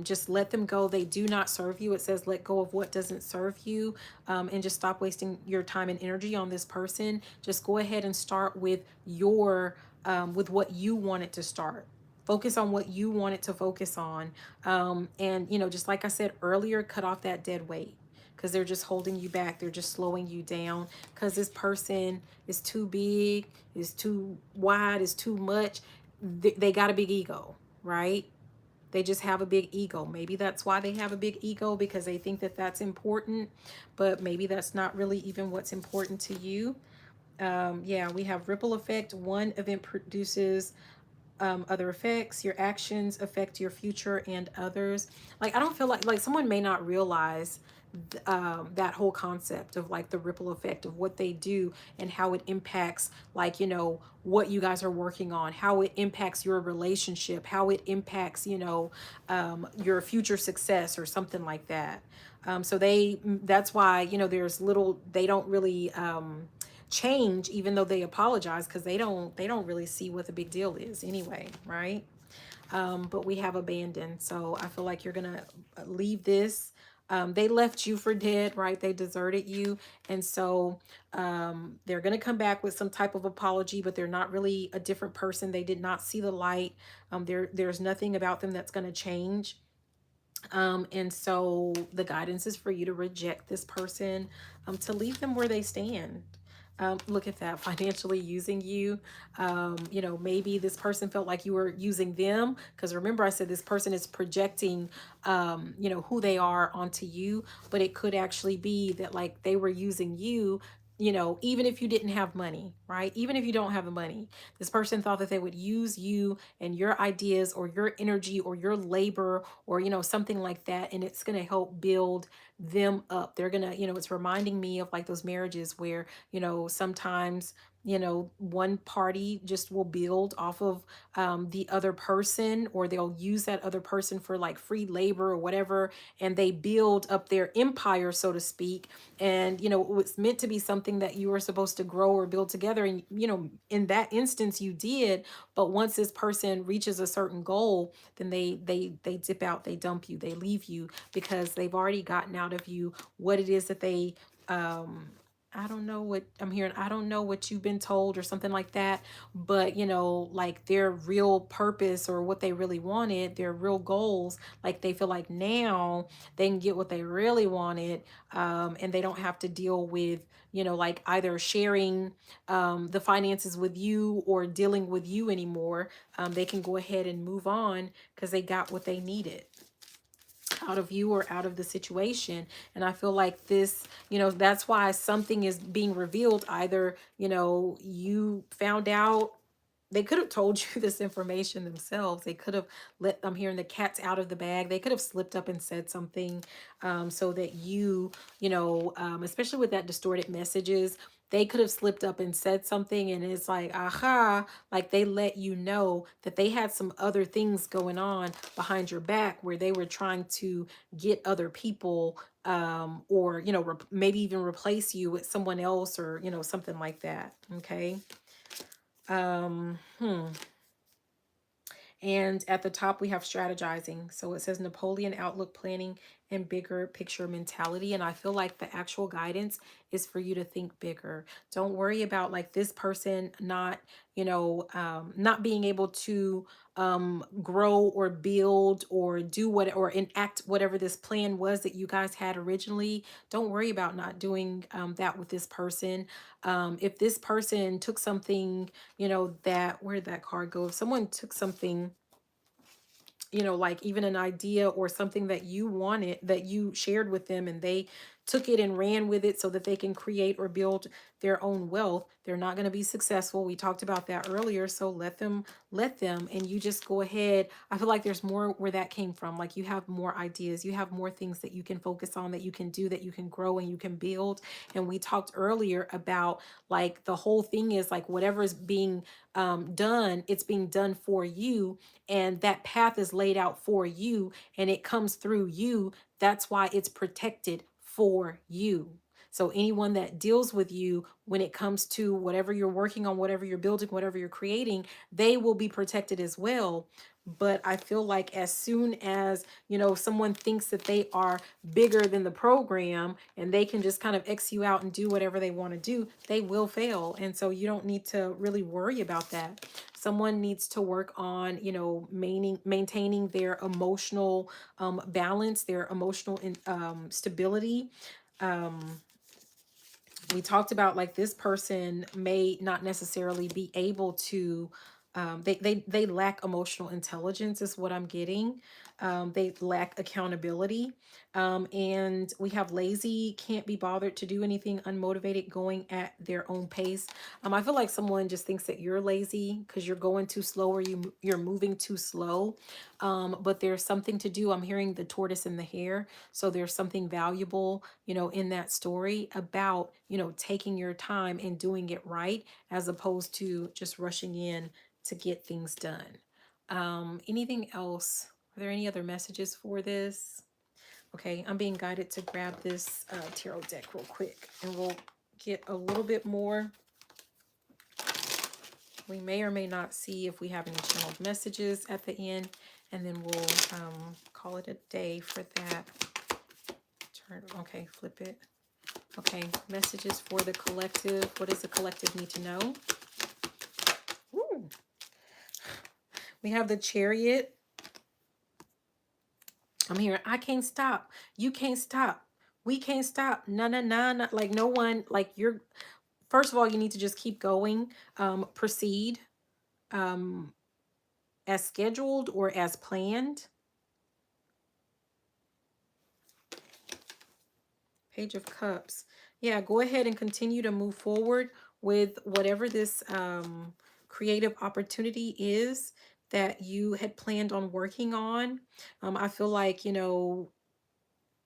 Just let them go. They do not serve you. It says let go of what doesn't serve you, and just stop wasting your time and energy on this person. Just go ahead and start with your, with what you want it to start. Focus on what you want it to focus on. And, just like I said earlier, cut off that dead weight, because they're just holding you back. They're just slowing you down, because this person is too big, is too wide, is too much. They got a big ego, right? They just have a big ego. Maybe that's why they have a big ego, because they think that that's important, but maybe that's not really even what's important to you. Yeah, we have ripple effect. One event produces other effects. Your actions affect your future and others. Like, I don't feel like someone may not realize that whole concept of like the ripple effect of what they do, and how it impacts, like, what you guys are working on, how it impacts your relationship, how it impacts, your future success or something like that. So that's why, there's little, they don't really change, even though they apologize, because they don't really see what the big deal is anyway, right? But we have abandoned. So I feel like you're gonna leave this. They left you for dead, right? They deserted you. And so they're gonna come back with some type of apology, but they're not really a different person. They did not see the light. There's nothing about them that's gonna change. And so the guidance is for you to reject this person, to leave them where they stand. Look at that, financially using you. Maybe this person felt like you were using them, because remember I said this person is projecting, who they are onto you, but it could actually be that like they were using you. Even if you didn't have money, right? Even if you don't have the money, this person thought that they would use you and your ideas or your energy or your labor, or, something like that. And it's going to help build them up. They're going to, it's reminding me of like those marriages where, sometimes, one party just will build off of the other person, or they'll use that other person for like free labor or whatever. And they build up their empire, so to speak. And, it was meant to be something that you were supposed to grow or build together. And, in that instance, you did. But once this person reaches a certain goal, then they dip out, they dump you, they leave you, because they've already gotten out of you what it is that they I don't know what I'm hearing. I don't know what you've been told or something like that. But, like their real purpose or what they really wanted, their real goals, like they feel like now they can get what they really wanted. And they don't have to deal with, like either sharing the finances with you or dealing with you anymore. They can go ahead and move on because they got what they needed out of you or out of the situation. And I feel like this, that's why something is being revealed. Either, you found out, they could have told you this information themselves. They could have let, I'm hearing the cat's out of the bag. They could have slipped up and said something, so that especially with that distorted messages, they could have slipped up and said something, and it's like, aha, like they let you know that they had some other things going on behind your back where they were trying to get other people, or maybe even replace you with someone else, or something like that. Okay. um hmm. And at the top, we have strategizing. So it says Napoleon outlook, planning, and bigger picture mentality. And I feel like the actual guidance is for you to think bigger. Don't worry about like this person not, not being able to grow or build or do what or enact whatever this plan was that you guys had originally. Don't worry about not doing that with this person. If this person took something, that, where'd that card go? If someone took something, like even an idea or something that you wanted, that you shared with them, and they took it and ran with it so that they can create or build their own wealth, they're not going to be successful. We talked about that earlier. So let them, and you just go ahead. I feel like there's more where that came from. Like you have more ideas, you have more things that you can focus on, that you can do, that you can grow and you can build. And we talked earlier about like the whole thing is like whatever is being done, it's being done for you, and that path is laid out for you, and it comes through you. That's why it's protected for you. So anyone that deals with you when it comes to whatever you're working on, whatever you're building, whatever you're creating, they will be protected as well. But I feel like as soon as, someone thinks that they are bigger than the program and they can just kind of X you out and do whatever they want to do, they will fail. And so you don't need to really worry about that. Someone needs to work on, maintaining their emotional balance, their emotional stability. Um, we talked about like this person may not necessarily be able to, they lack emotional intelligence is what I'm getting. They lack accountability. And we have lazy, can't be bothered to do anything, unmotivated, going at their own pace. I feel like someone just thinks that you're lazy because you're going too slow, or you're moving too slow. But there's something to do. I'm hearing the tortoise and the hare. So there's something valuable, in that story about, taking your time and doing it right, as opposed to just rushing in to get things done. Anything else? Are there any other messages for this? Okay, I'm being guided to grab this tarot deck real quick, and we'll get a little bit more. We may or may not see if we have any channeled messages at the end, and then we'll call it a day for that. Okay, flip it. Okay, messages for the collective. What does the collective need to know? Ooh. We have the Chariot. I'm hearing, I can't stop. You can't stop. We can't stop. No, no, no, no. Like no one, like you're, first of all, you need to just keep going. Proceed as scheduled or as planned. Page of Cups. Yeah, go ahead and continue to move forward with whatever this creative opportunity is that you had planned on working on. I feel like,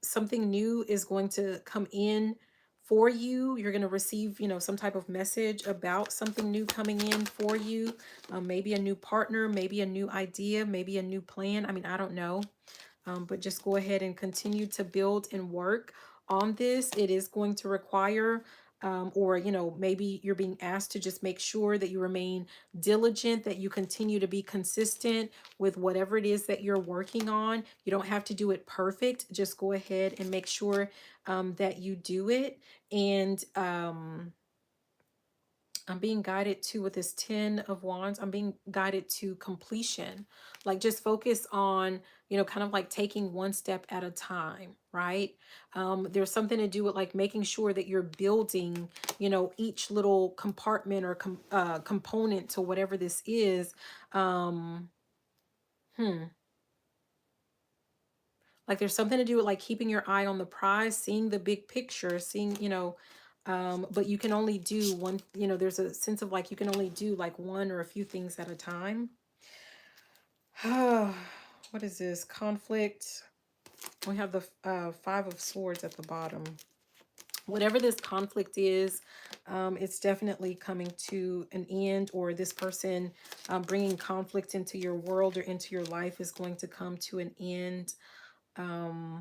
something new is going to come in for you. You're going to receive, some type of message about something new coming in for you. Maybe a new partner, maybe a new idea, maybe a new plan. I mean, I don't know. But just go ahead and continue to build and work on this. It is going to require or, maybe you're being asked to just make sure that you remain diligent, that you continue to be consistent with whatever it is that you're working on. You don't have to do it perfect. Just go ahead and make sure that you do it. And I'm being guided to, with this 10 of wands, I'm being guided to completion. Like, just focus on, kind of like taking one step at a time, right? There's something to do with like making sure that you're building, each little compartment or component to whatever this is. Um, hmm. Like, there's something to do with like keeping your eye on the prize, seeing the big picture, seeing, but you can only do one, there's a sense of like you can only do like one or a few things at a time. What is this? Conflict. We have the 5 of Swords at the bottom. Whatever this conflict is, it's definitely coming to an end, or this person bringing conflict into your world or into your life is going to come to an end. Hmm.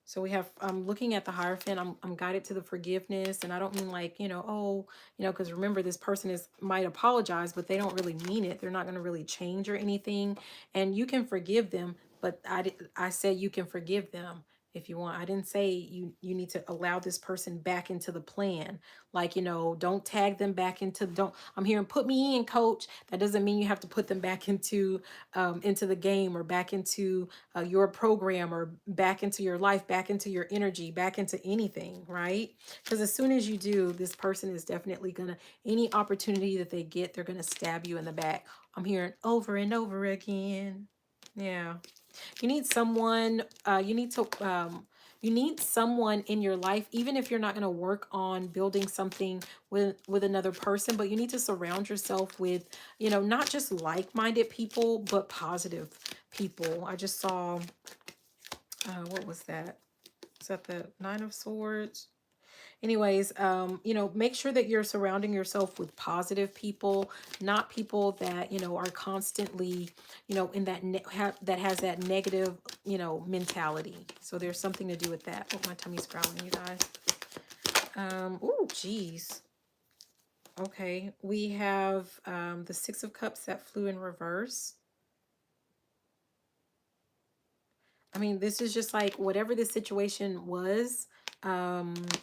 So we have, I'm looking at the Hierophant. I'm guided to the forgiveness. And I don't mean like, oh, because remember, this person might apologize, but they don't really mean it. They're not going to really change or anything. And you can forgive them. But I said you can forgive them if you want. I didn't say you need to allow this person back into the plan. Like, don't tag them back don't, I'm hearing put me in, coach. That doesn't mean you have to put them back into the game, or back into your program, or back into your life, back into your energy, back into anything, right? Because as soon as you do, this person is definitely gonna, any opportunity that they get, they're gonna stab you in the back. I'm hearing over and over again. Yeah. You need someone, you need someone in your life, even if you're not going to work on building something with another person, but you need to surround yourself with, not just like-minded people, but positive people. I just saw, what was that? Is that the 9 of Swords? Anyways, make sure that you're surrounding yourself with positive people, not people that, are constantly, in that, that has that negative, mentality. So there's something to do with that. Oh, my tummy's growling, you guys. Oh, geez. Okay. We have, the 6 of Cups that flew in reverse. I mean, this is just like whatever the situation was,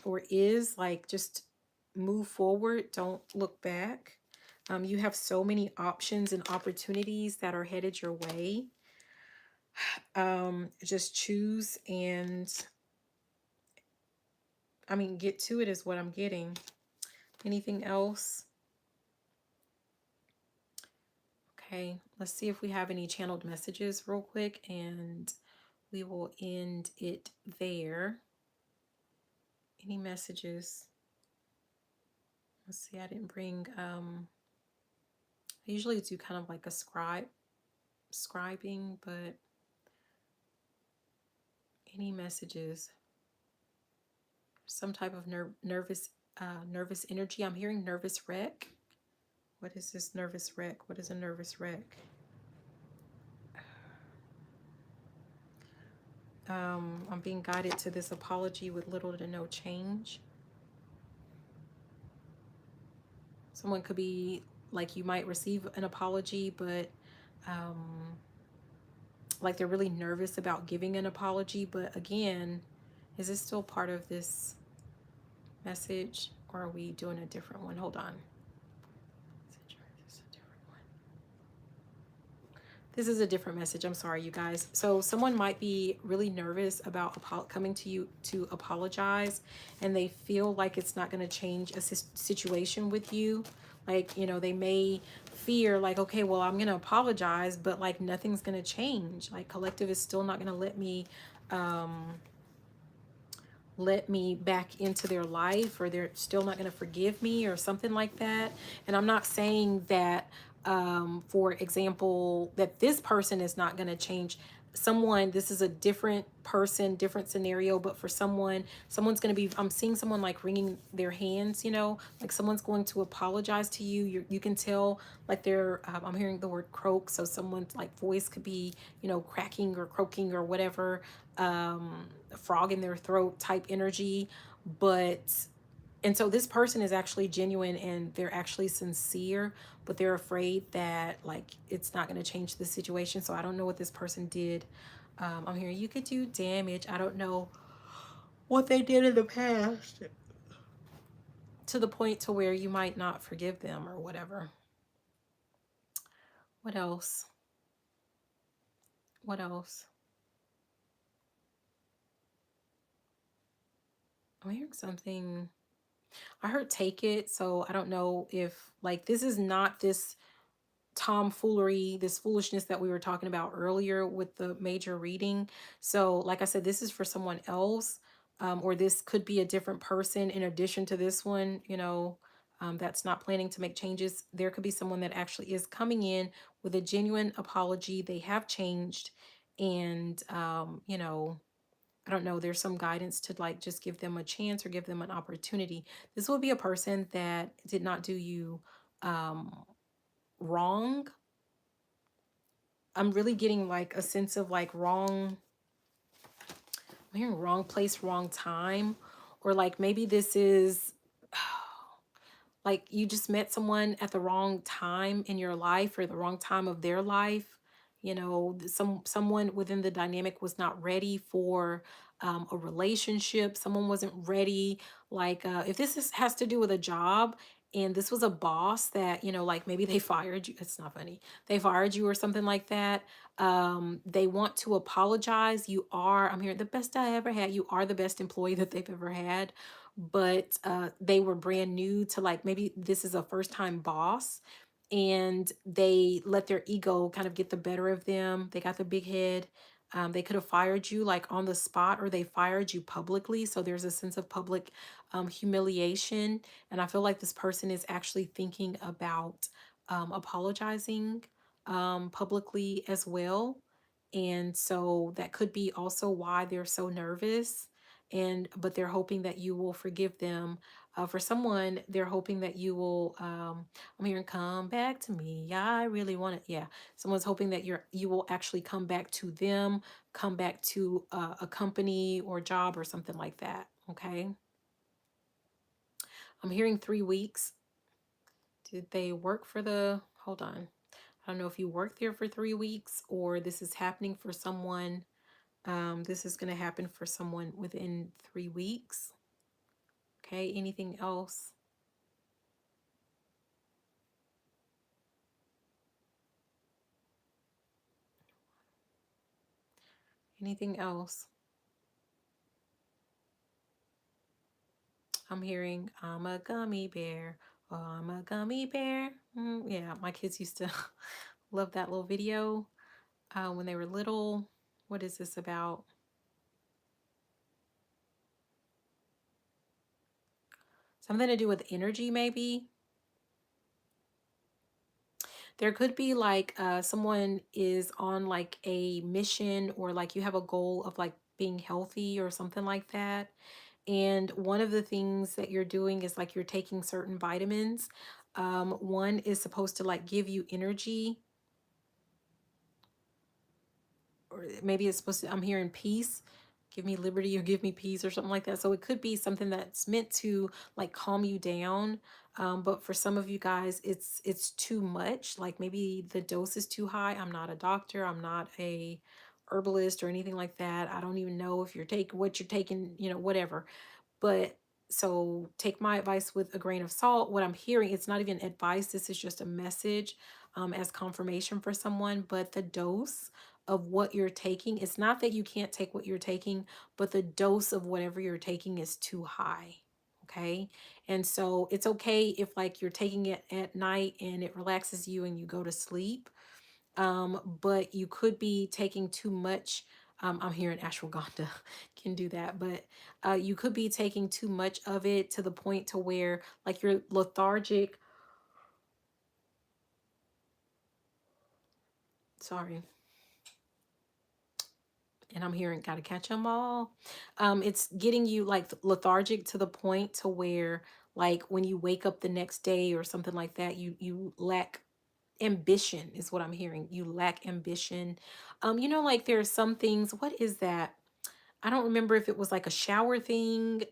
or is, like, just move forward. Don't look back. You have so many options and opportunities that are headed your way. Just choose and, I mean, get to it is what I'm getting. Anything else? Okay, let's see if we have any channeled messages real quick, and we will end it there. Any messages? Let's see, I didn't bring, I usually do kind of like a scribing, but any messages? Some type of nervous energy. I'm hearing nervous wreck. What is this nervous wreck? What is a nervous wreck? I'm being guided to this apology with little to no change. Someone could be like, you might receive an apology, but like they're really nervous about giving an apology. But again, is this still part of this message, or are we doing a different one? Hold on. This is a different message. I'm sorry, you guys. So someone might be really nervous about coming to you to apologize, and they feel like it's not going to change a situation with you. Like, they may fear like, okay, well, I'm going to apologize, but like nothing's going to change. Like, collective is still not going to let me back into their life, or they're still not going to forgive me, or something like that. And I'm not saying that For example, that this person is not going to change. Someone, this is a different person, different scenario, but for someone, someone's going to be, I'm seeing someone like wringing their hands, like someone's going to apologize to you. You can tell like they're, I'm hearing the word croak. So someone's like voice could be, cracking or croaking or whatever, a frog in their throat type energy. But and so this person is actually genuine and they're actually sincere, but they're afraid that like it's not going to change the situation. So I don't know what this person did. I'm hearing you could do damage. I don't know what they did in the past to the point to where you might not forgive them or whatever. What else? What else? I'm hearing something. I heard take it. So I don't know if like this is not this tomfoolery, this foolishness that we were talking about earlier with the major reading. So, like I said, this is for someone else, or this could be a different person in addition to this one, that's not planning to make changes. There could be someone that actually is coming in with a genuine apology. They have changed, and, I don't know, there's some guidance to like just give them a chance or give them an opportunity. This will be a person that did not do you wrong. I'm really getting like a sense of like wrong, I'm hearing wrong place, wrong time. Or like maybe this is like you just met someone at the wrong time in your life or the wrong time of their life. Someone within the dynamic was not ready for a relationship. Someone wasn't ready. Like if has to do with a job, and this was a boss that like maybe they fired you. It's not funny. They fired you or something like that. They want to apologize. I'm hearing the best I ever had. You are the best employee that they've ever had, but they were brand new to like maybe this is a first time boss, and they let their ego kind of get the better of them. They got the big head. They could have fired you like on the spot, or they fired you publicly. So there's a sense of public humiliation. And I feel like this person is actually thinking about apologizing publicly as well. And so that could be also why they're so nervous, but they're hoping that you will forgive them. For someone, they're hoping that you will I'm hearing come back to me. Yeah, I really want it. Yeah, someone's hoping that you will actually come back to them, come back to a company or job or something like that. Okay, I'm hearing 3 weeks. Did they work for the hold on, I don't know if you worked there for 3 weeks or this is happening for someone. This is going to happen for someone within 3 weeks. Okay, anything else? Anything else? I'm hearing, I'm a gummy bear. Oh, I'm a gummy bear. Yeah, my kids used to love that little video when they were little. What is this about? Something to do with energy, maybe. There could be like someone is on like a mission, or like you have a goal of like being healthy or something like that. And one of the things that you're doing is like you're taking certain vitamins. One is supposed to like give you energy, or maybe it's supposed to, I'm hearing peace, give me liberty or give me peace or something like that. So it could be something that's meant to like calm you down. But for some of you guys, it's too much. Like maybe the dose is too high. I'm not a doctor. I'm not a herbalist or anything like that. I don't even know if you're taking what you're taking, whatever. But so take my advice with a grain of salt. What I'm hearing, it's not even advice. This is just a message as confirmation for someone. But the dose of what you're taking, it's not that you can't take what you're taking, but the dose of whatever you're taking is too high. Okay. And so it's okay if like you're taking it at night and it relaxes you and you go to sleep, but you could be taking too much. I'm hearing ashwagandha can do that, but you could be taking too much of it to the point to where like you're lethargic. Sorry. And I'm hearing gotta catch them all. It's getting you like lethargic to the point to where like when you wake up the next day or something like that, you lack ambition is what I'm hearing. You lack ambition. Like there are some things, what is that? I don't remember if it was like a shower thing,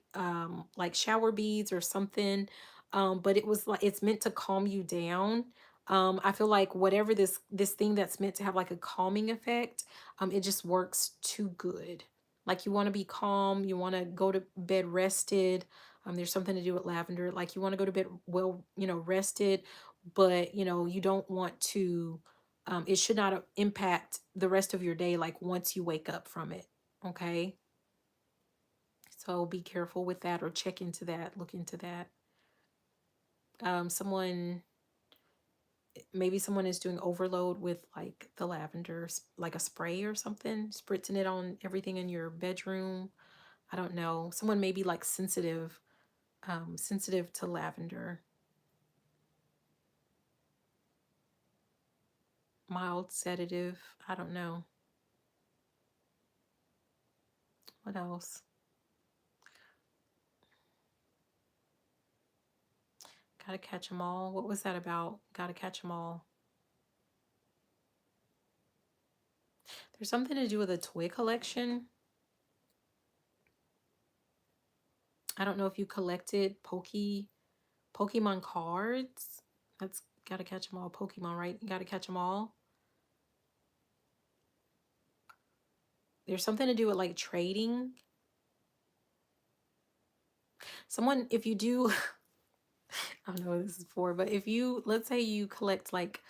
like shower beads or something. But it was like it's meant to calm you down. I feel like whatever this thing that's meant to have like a calming effect, it just works too good. Like you want to be calm, you want to go to bed rested. There's something to do with lavender. Like you want to go to bed well, rested, but you don't want to. It should not impact the rest of your day. Like once you wake up from it. Okay. So be careful with that or check into that, look into that. Someone, maybe someone is doing overload with like the lavender, like a spray or something, spritzing it on everything in your bedroom. I don't know. Someone may be like sensitive to lavender, mild sedative. I don't know. What else? Gotta catch them all. What was that about? Gotta catch them all. There's something to do with a toy collection. I don't know if you collected Pokemon cards. That's gotta catch them all. Pokemon, right? You gotta catch them all. There's something to do with like trading. Someone, if you do, I don't know what this is for, but if you, let's say you collect like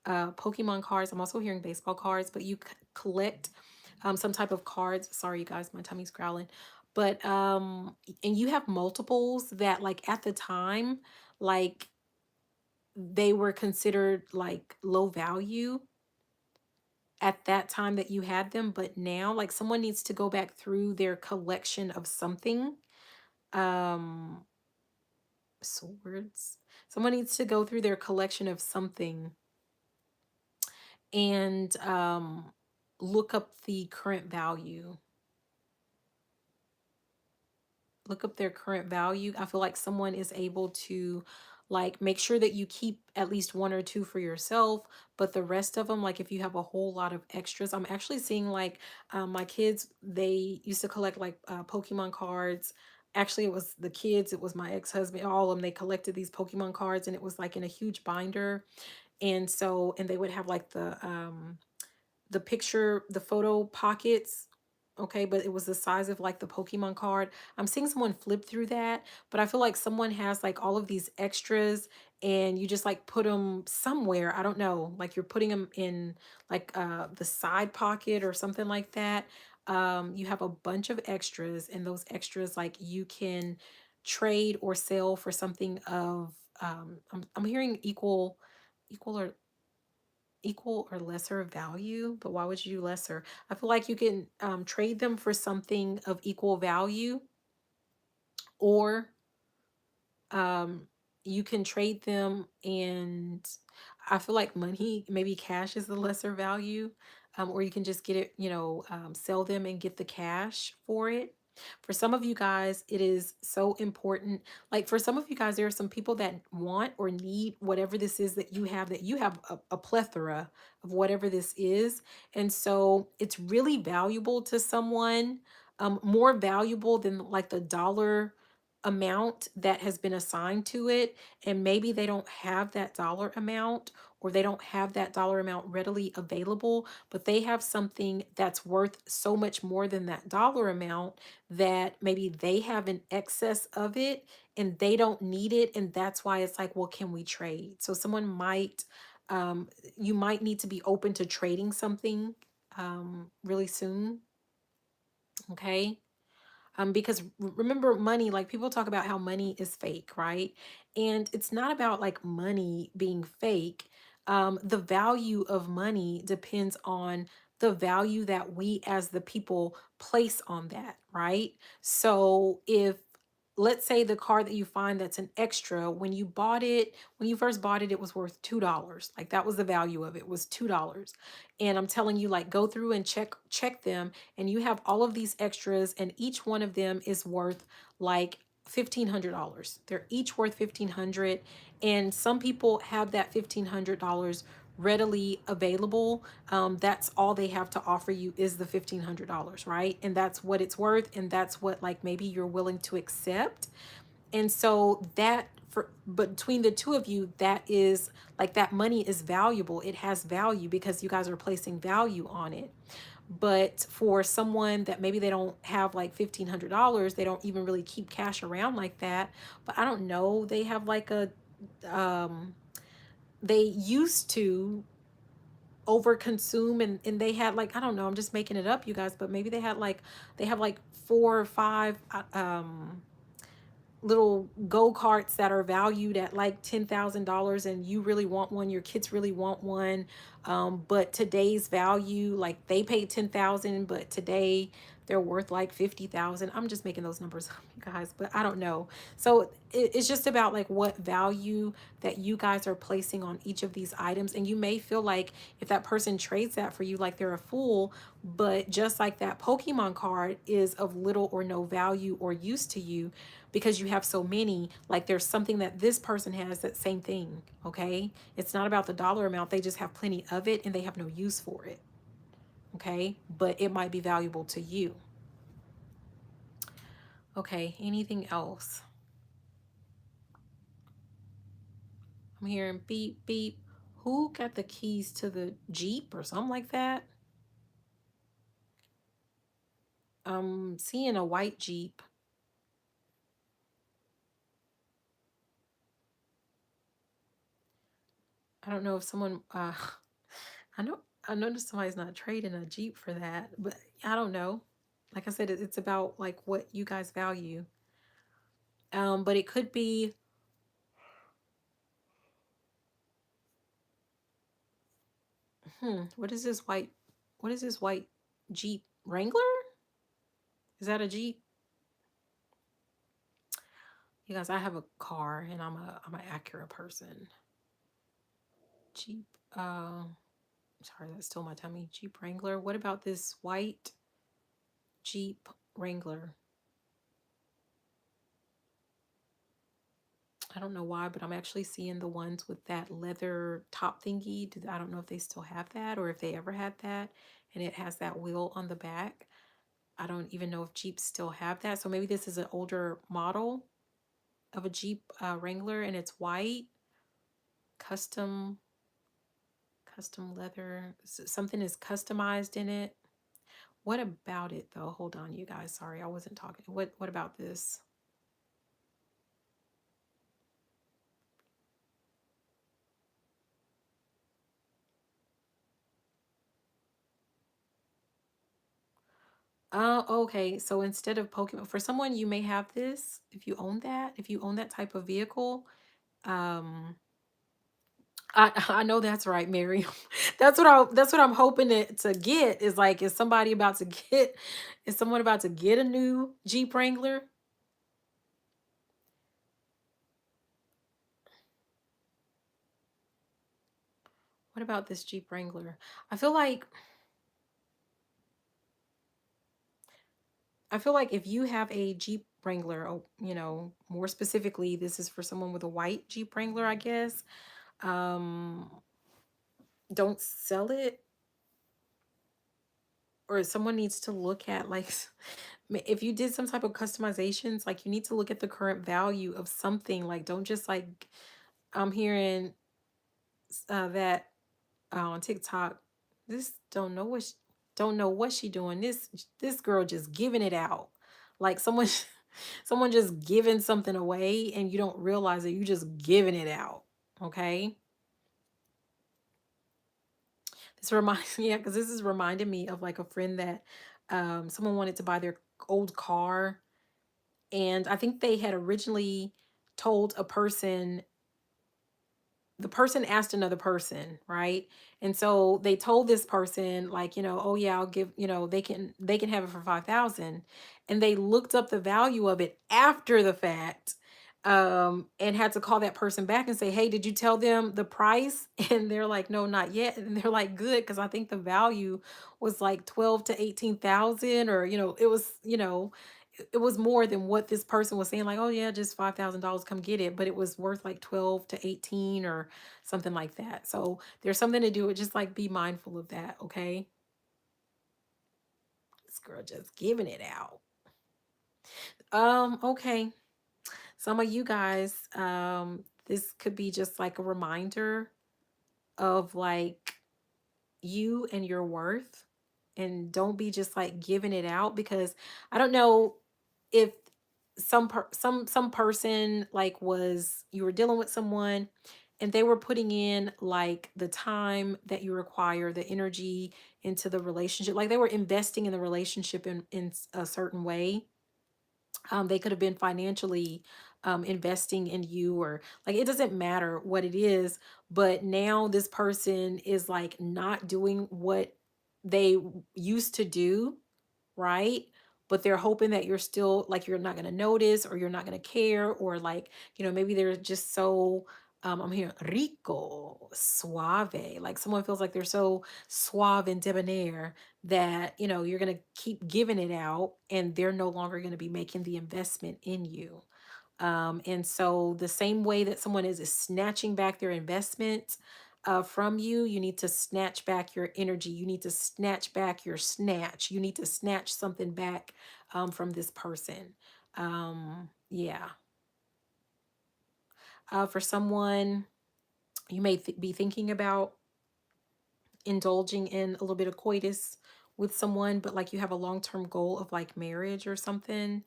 Pokemon cards. I'm also hearing baseball cards, but you collect some type of cards. Sorry, you guys, my tummy's growling. But and you have multiples that like at the time, like they were considered like low value at that time that you had them, but now like someone needs to go back through their collection of something. Um Swords. Someone needs to go through their collection of something and look up the current value. Look up their current value. I feel like someone is able to like make sure that you keep at least one or two for yourself, but the rest of them, like if you have a whole lot of extras, I'm actually seeing like my kids, they used to collect like Pokemon cards. Actually, it was the kids, it was my ex-husband, all of them, they collected these Pokemon cards and it was like in a huge binder. And so, and they would have like the picture, the photo pockets. Okay, but it was the size of like the Pokemon card. I'm seeing someone flip through that, but I feel like someone has like all of these extras and you just like put them somewhere. I don't know, like you're putting them in like the side pocket or something like that. You have a bunch of extras and those extras like you can trade or sell for something of I'm hearing equal or equal or lesser value, but why would you do lesser? I feel like you can trade them for something of equal value, or um, you can trade them and I feel like money, maybe cash is the lesser value, or you can just get it, sell them and get the cash for it. For some of you guys, it is so important. Like for some of you guys, there are some people that want or need whatever this is that you have a plethora of whatever this is. And so it's really valuable to someone, more valuable than like the dollar amount that has been assigned to it, and maybe they don't have that dollar amount or they don't have that dollar amount readily available, but they have something that's worth so much more than that dollar amount that maybe they have an excess of it and they don't need it, and that's why it's like, well, can we trade? So someone might you might need to be open to trading something really soon. Okay. Because remember, money, like people talk about how money is fake, right? And it's not about like money being fake. The value of money depends on the value that we as the people place on that, right? So if let's say the car that you find that's an extra, when you bought it, when you first bought it, it was worth $2. Like that was the value of it, was $2. And I'm telling you, like, go through and check them, and you have all of these extras, and each one of them is worth like $1,500. They're each worth 1,500, and some people have that $1,500 readily available. That's all they have to offer you is the $1,500, right? And that's what it's worth, and that's what, like, maybe you're willing to accept. And so that, for, but between the two of you, that is like, that money is valuable. It has value because you guys are placing value on it. But for someone that maybe they don't have like $1,500, they don't even really keep cash around like that. But I don't know, they have like a um they used to over consume, and they had like, I don't know, I'm just making it up, you guys, but maybe they had like, they have like 4 or 5 little go-karts that are valued at like $10,000, and you really want one, your kids really want one. But today's value, like, they paid 10,000, but today they're worth like 50,000. I'm just making those numbers up, you guys, but I don't know. So it's just about like what value that you guys are placing on each of these items. And you may feel like if that person trades that for you, like they're a fool. But just like that Pokemon card is of little or no value or use to you, because you have so many, like there's something that this person has, that same thing. Okay, it's not about the dollar amount, they just have plenty of it and they have no use for it. Okay, but it might be valuable to you. Okay, anything else? I'm hearing beep beep. Who got the keys to the Jeep or something like that? I'm seeing a white Jeep. I don't know if someone I know, I noticed somebody's not trading a Jeep for that, but I don't know. Like I said, it's about like what you guys value. But it could be, what is this white, what is this white Jeep? Wrangler? Is that a Jeep? You guys, I have a car and I'm an Acura person. Jeep, sorry, that's still my tummy. Jeep Wrangler. What about this white Jeep Wrangler? I don't know why, but I'm actually seeing the ones with that leather top thingy. I don't know if they still have that or if they ever had that. And it has that wheel on the back. I don't even know if Jeeps still have that. So maybe this is an older model of a Jeep Wrangler, and it's white, custom, custom leather. Something is customized in it. What about it though? Hold on, you guys. Sorry, I wasn't talking. What about this? Oh, okay. So instead of Pokemon, for someone, you may have this if you own that, if you own that type of vehicle. Um, I know that's right, Mary. That's what I'm hoping to get, is like, is somebody about to get, is someone about to get a new Jeep Wrangler? What about this Jeep Wrangler? I feel like I feel like if you have a Jeep Wrangler, oh, more specifically, this is for someone with a white Jeep Wrangler, I guess. Um, don't sell it, or someone needs to look at like, if you did some type of customizations, like, you need to look at the current value of something. Like, don't just like, I'm hearing that on TikTok. This don't know what she doing. This girl just giving it out. Like, someone someone just giving something away, and you don't realize that you just giving it out. Okay? This reminds yeah, because this is reminding me of like a friend that someone wanted to buy their old car, and I think they had originally told a person the person asked another person, right? And so they told this person, like, oh yeah, I'll give, they can have it for 5,000. And they looked up the value of it after the fact, and had to call that person back and say, hey, did you tell them the price? And they're like, no, not yet. And they're like, good, because I think the value was like 12 to 18,000, or it was, it was more than what this person was saying, like, oh yeah, just $5,000, come get it. But it was worth like 12 to 18 or something like that. So there's something to do with, just like, be mindful of that, okay? This girl just giving it out. Okay. Some of you guys, this could be just like a reminder of like you and your worth, and don't be just like giving it out, because I don't know if some person, like, was, you were dealing with someone and they were putting in like the time that you require, the energy into the relationship, like they were investing in the relationship in a certain way. They could have been financially investing in you, or like, it doesn't matter what it is. But now this person is like not doing what they used to do, right? But they're hoping that you're still, like, you're not going to notice, or you're not going to care, or like, maybe they're just so, I'm hearing rico, suave. Like someone feels like they're so suave and debonair that, you're going to keep giving it out, and they're no longer going to be making the investment in you. And so, the same way that someone is snatching back their investment from you, you need to snatch back your energy. You need to snatch back your snatch. You need to snatch something back from this person. Yeah. For someone, you may be thinking about indulging in a little bit of coitus with someone, but like you have a long term goal of like marriage or something.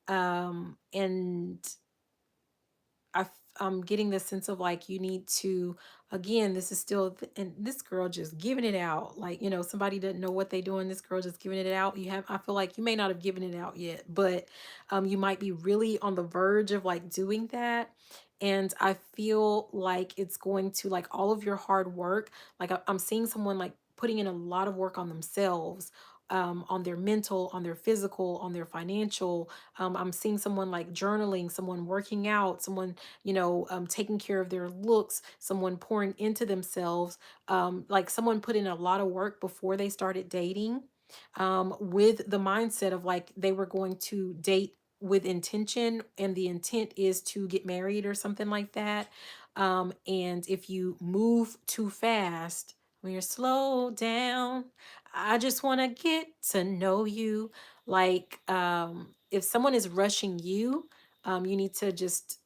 And I'm getting the sense of like you need to, again, this is still, and this girl just giving it out. Like, somebody doesn't know what they're doing. This girl just giving it out. I feel like you may not have given it out yet, but you might be really on the verge of like doing that. And I feel like it's going to, like, all of your hard work, like I'm seeing someone like putting in a lot of work on themselves, on their mental, on their physical, on their financial. I'm seeing someone like journaling, someone working out, someone, taking care of their looks, someone pouring into themselves, like someone put in a lot of work before they started dating, with the mindset of like they were going to date with intention, and the intent is to get married or something like that. And if you move too fast, when you're slow down, I just want to get to know you. Like, if someone is rushing you, you need to just,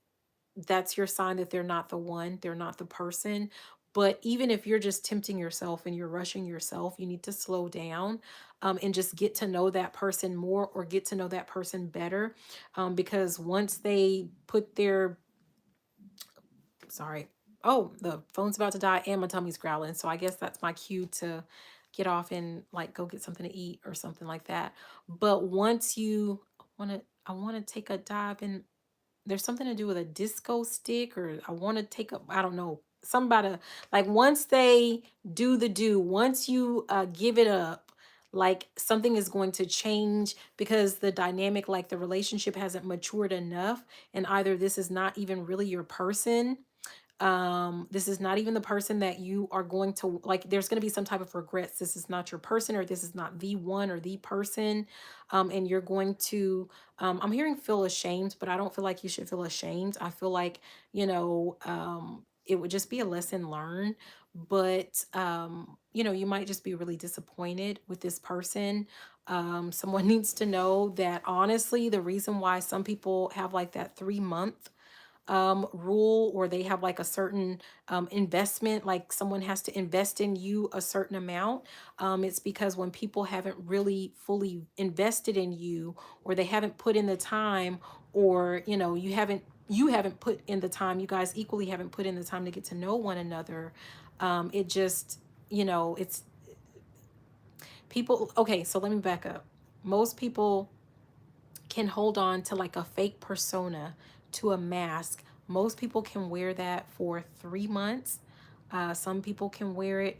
that's your sign that they're not the one, they're not the person. But even if you're just tempting yourself and you're rushing yourself, you need to slow down, and just get to know that person more, or get to know that person better. Because once they put their, sorry, oh, the phone's about to die and my tummy's growling. So I guess that's my cue to get off and like go get something to eat or something like that. But once you I want to take a dive in, there's something to do with a disco stick, or I want to take a, I don't know, somebody, like, once they once you give it up, like something is going to change, because the dynamic, like the relationship hasn't matured enough, and either this is not even really your person, this is not even the person that you are going to like, there's going to be some type of regrets, this is not your person, or this is not the one or the person. And you're going to, I'm hearing feel ashamed, but I don't feel like you should feel ashamed. I feel like, it would just be a lesson learned. But you might just be really disappointed with this person. Someone needs to know that, honestly, the reason why some people have like that 3 month rule, or they have like a certain investment, like someone has to invest in you a certain amount. It's because when people haven't really fully invested in you, or they haven't put in the time, or you haven't put in the time, you guys equally haven't put in the time to get to know one another. It just, it's people. Okay, so let me back up. Most people can hold on to like a fake persona, to a mask, Most people can wear that for 3 months. Some people can wear it,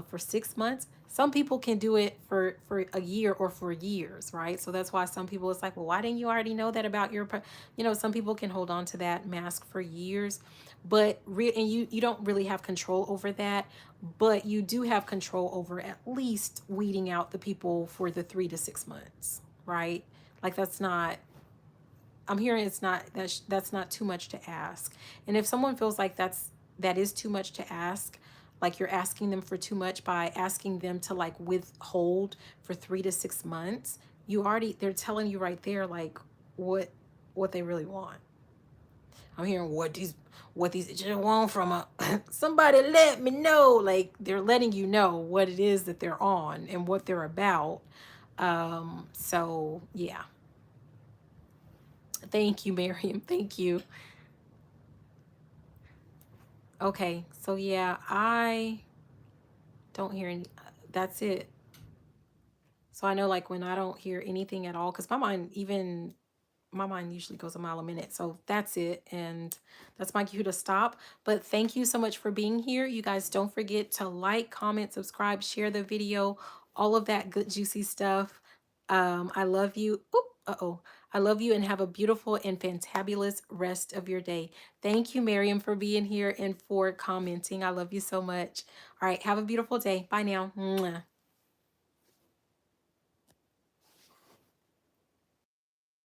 for 6 months. Some people can do it for a year or for years, right? So that's why some people, it's like, well, why didn't you already know that about your, some people can hold on to that mask for years, but and you don't really have control over that, but you do have control over at least weeding out the people for the 3 to 6 months, right? Like that's not, I'm hearing it's not, that's not too much to ask. And if someone feels like that is too much to ask, like you're asking them for too much by asking them to like withhold for 3 to 6 months, they're telling you right there like what they really want. I'm hearing what these bitches want from a somebody let me know. Like they're letting you know what it is that they're on and what they're about. So yeah. Thank you, Miriam. Thank you. Okay, so yeah, I don't hear any. That's it. So I know, like, when I don't hear anything at all, because my mind usually goes a mile a minute. So that's it. And that's my cue to stop. But thank you so much for being here. You guys don't forget to like, comment, subscribe, share the video, all of that good, juicy stuff. I love you. Oop, uh-oh. I love you and have a beautiful and fantabulous rest of your day. Thank you, Miriam, for being here and for commenting. I love you so much. All right. Have a beautiful day. Bye now. Mwah.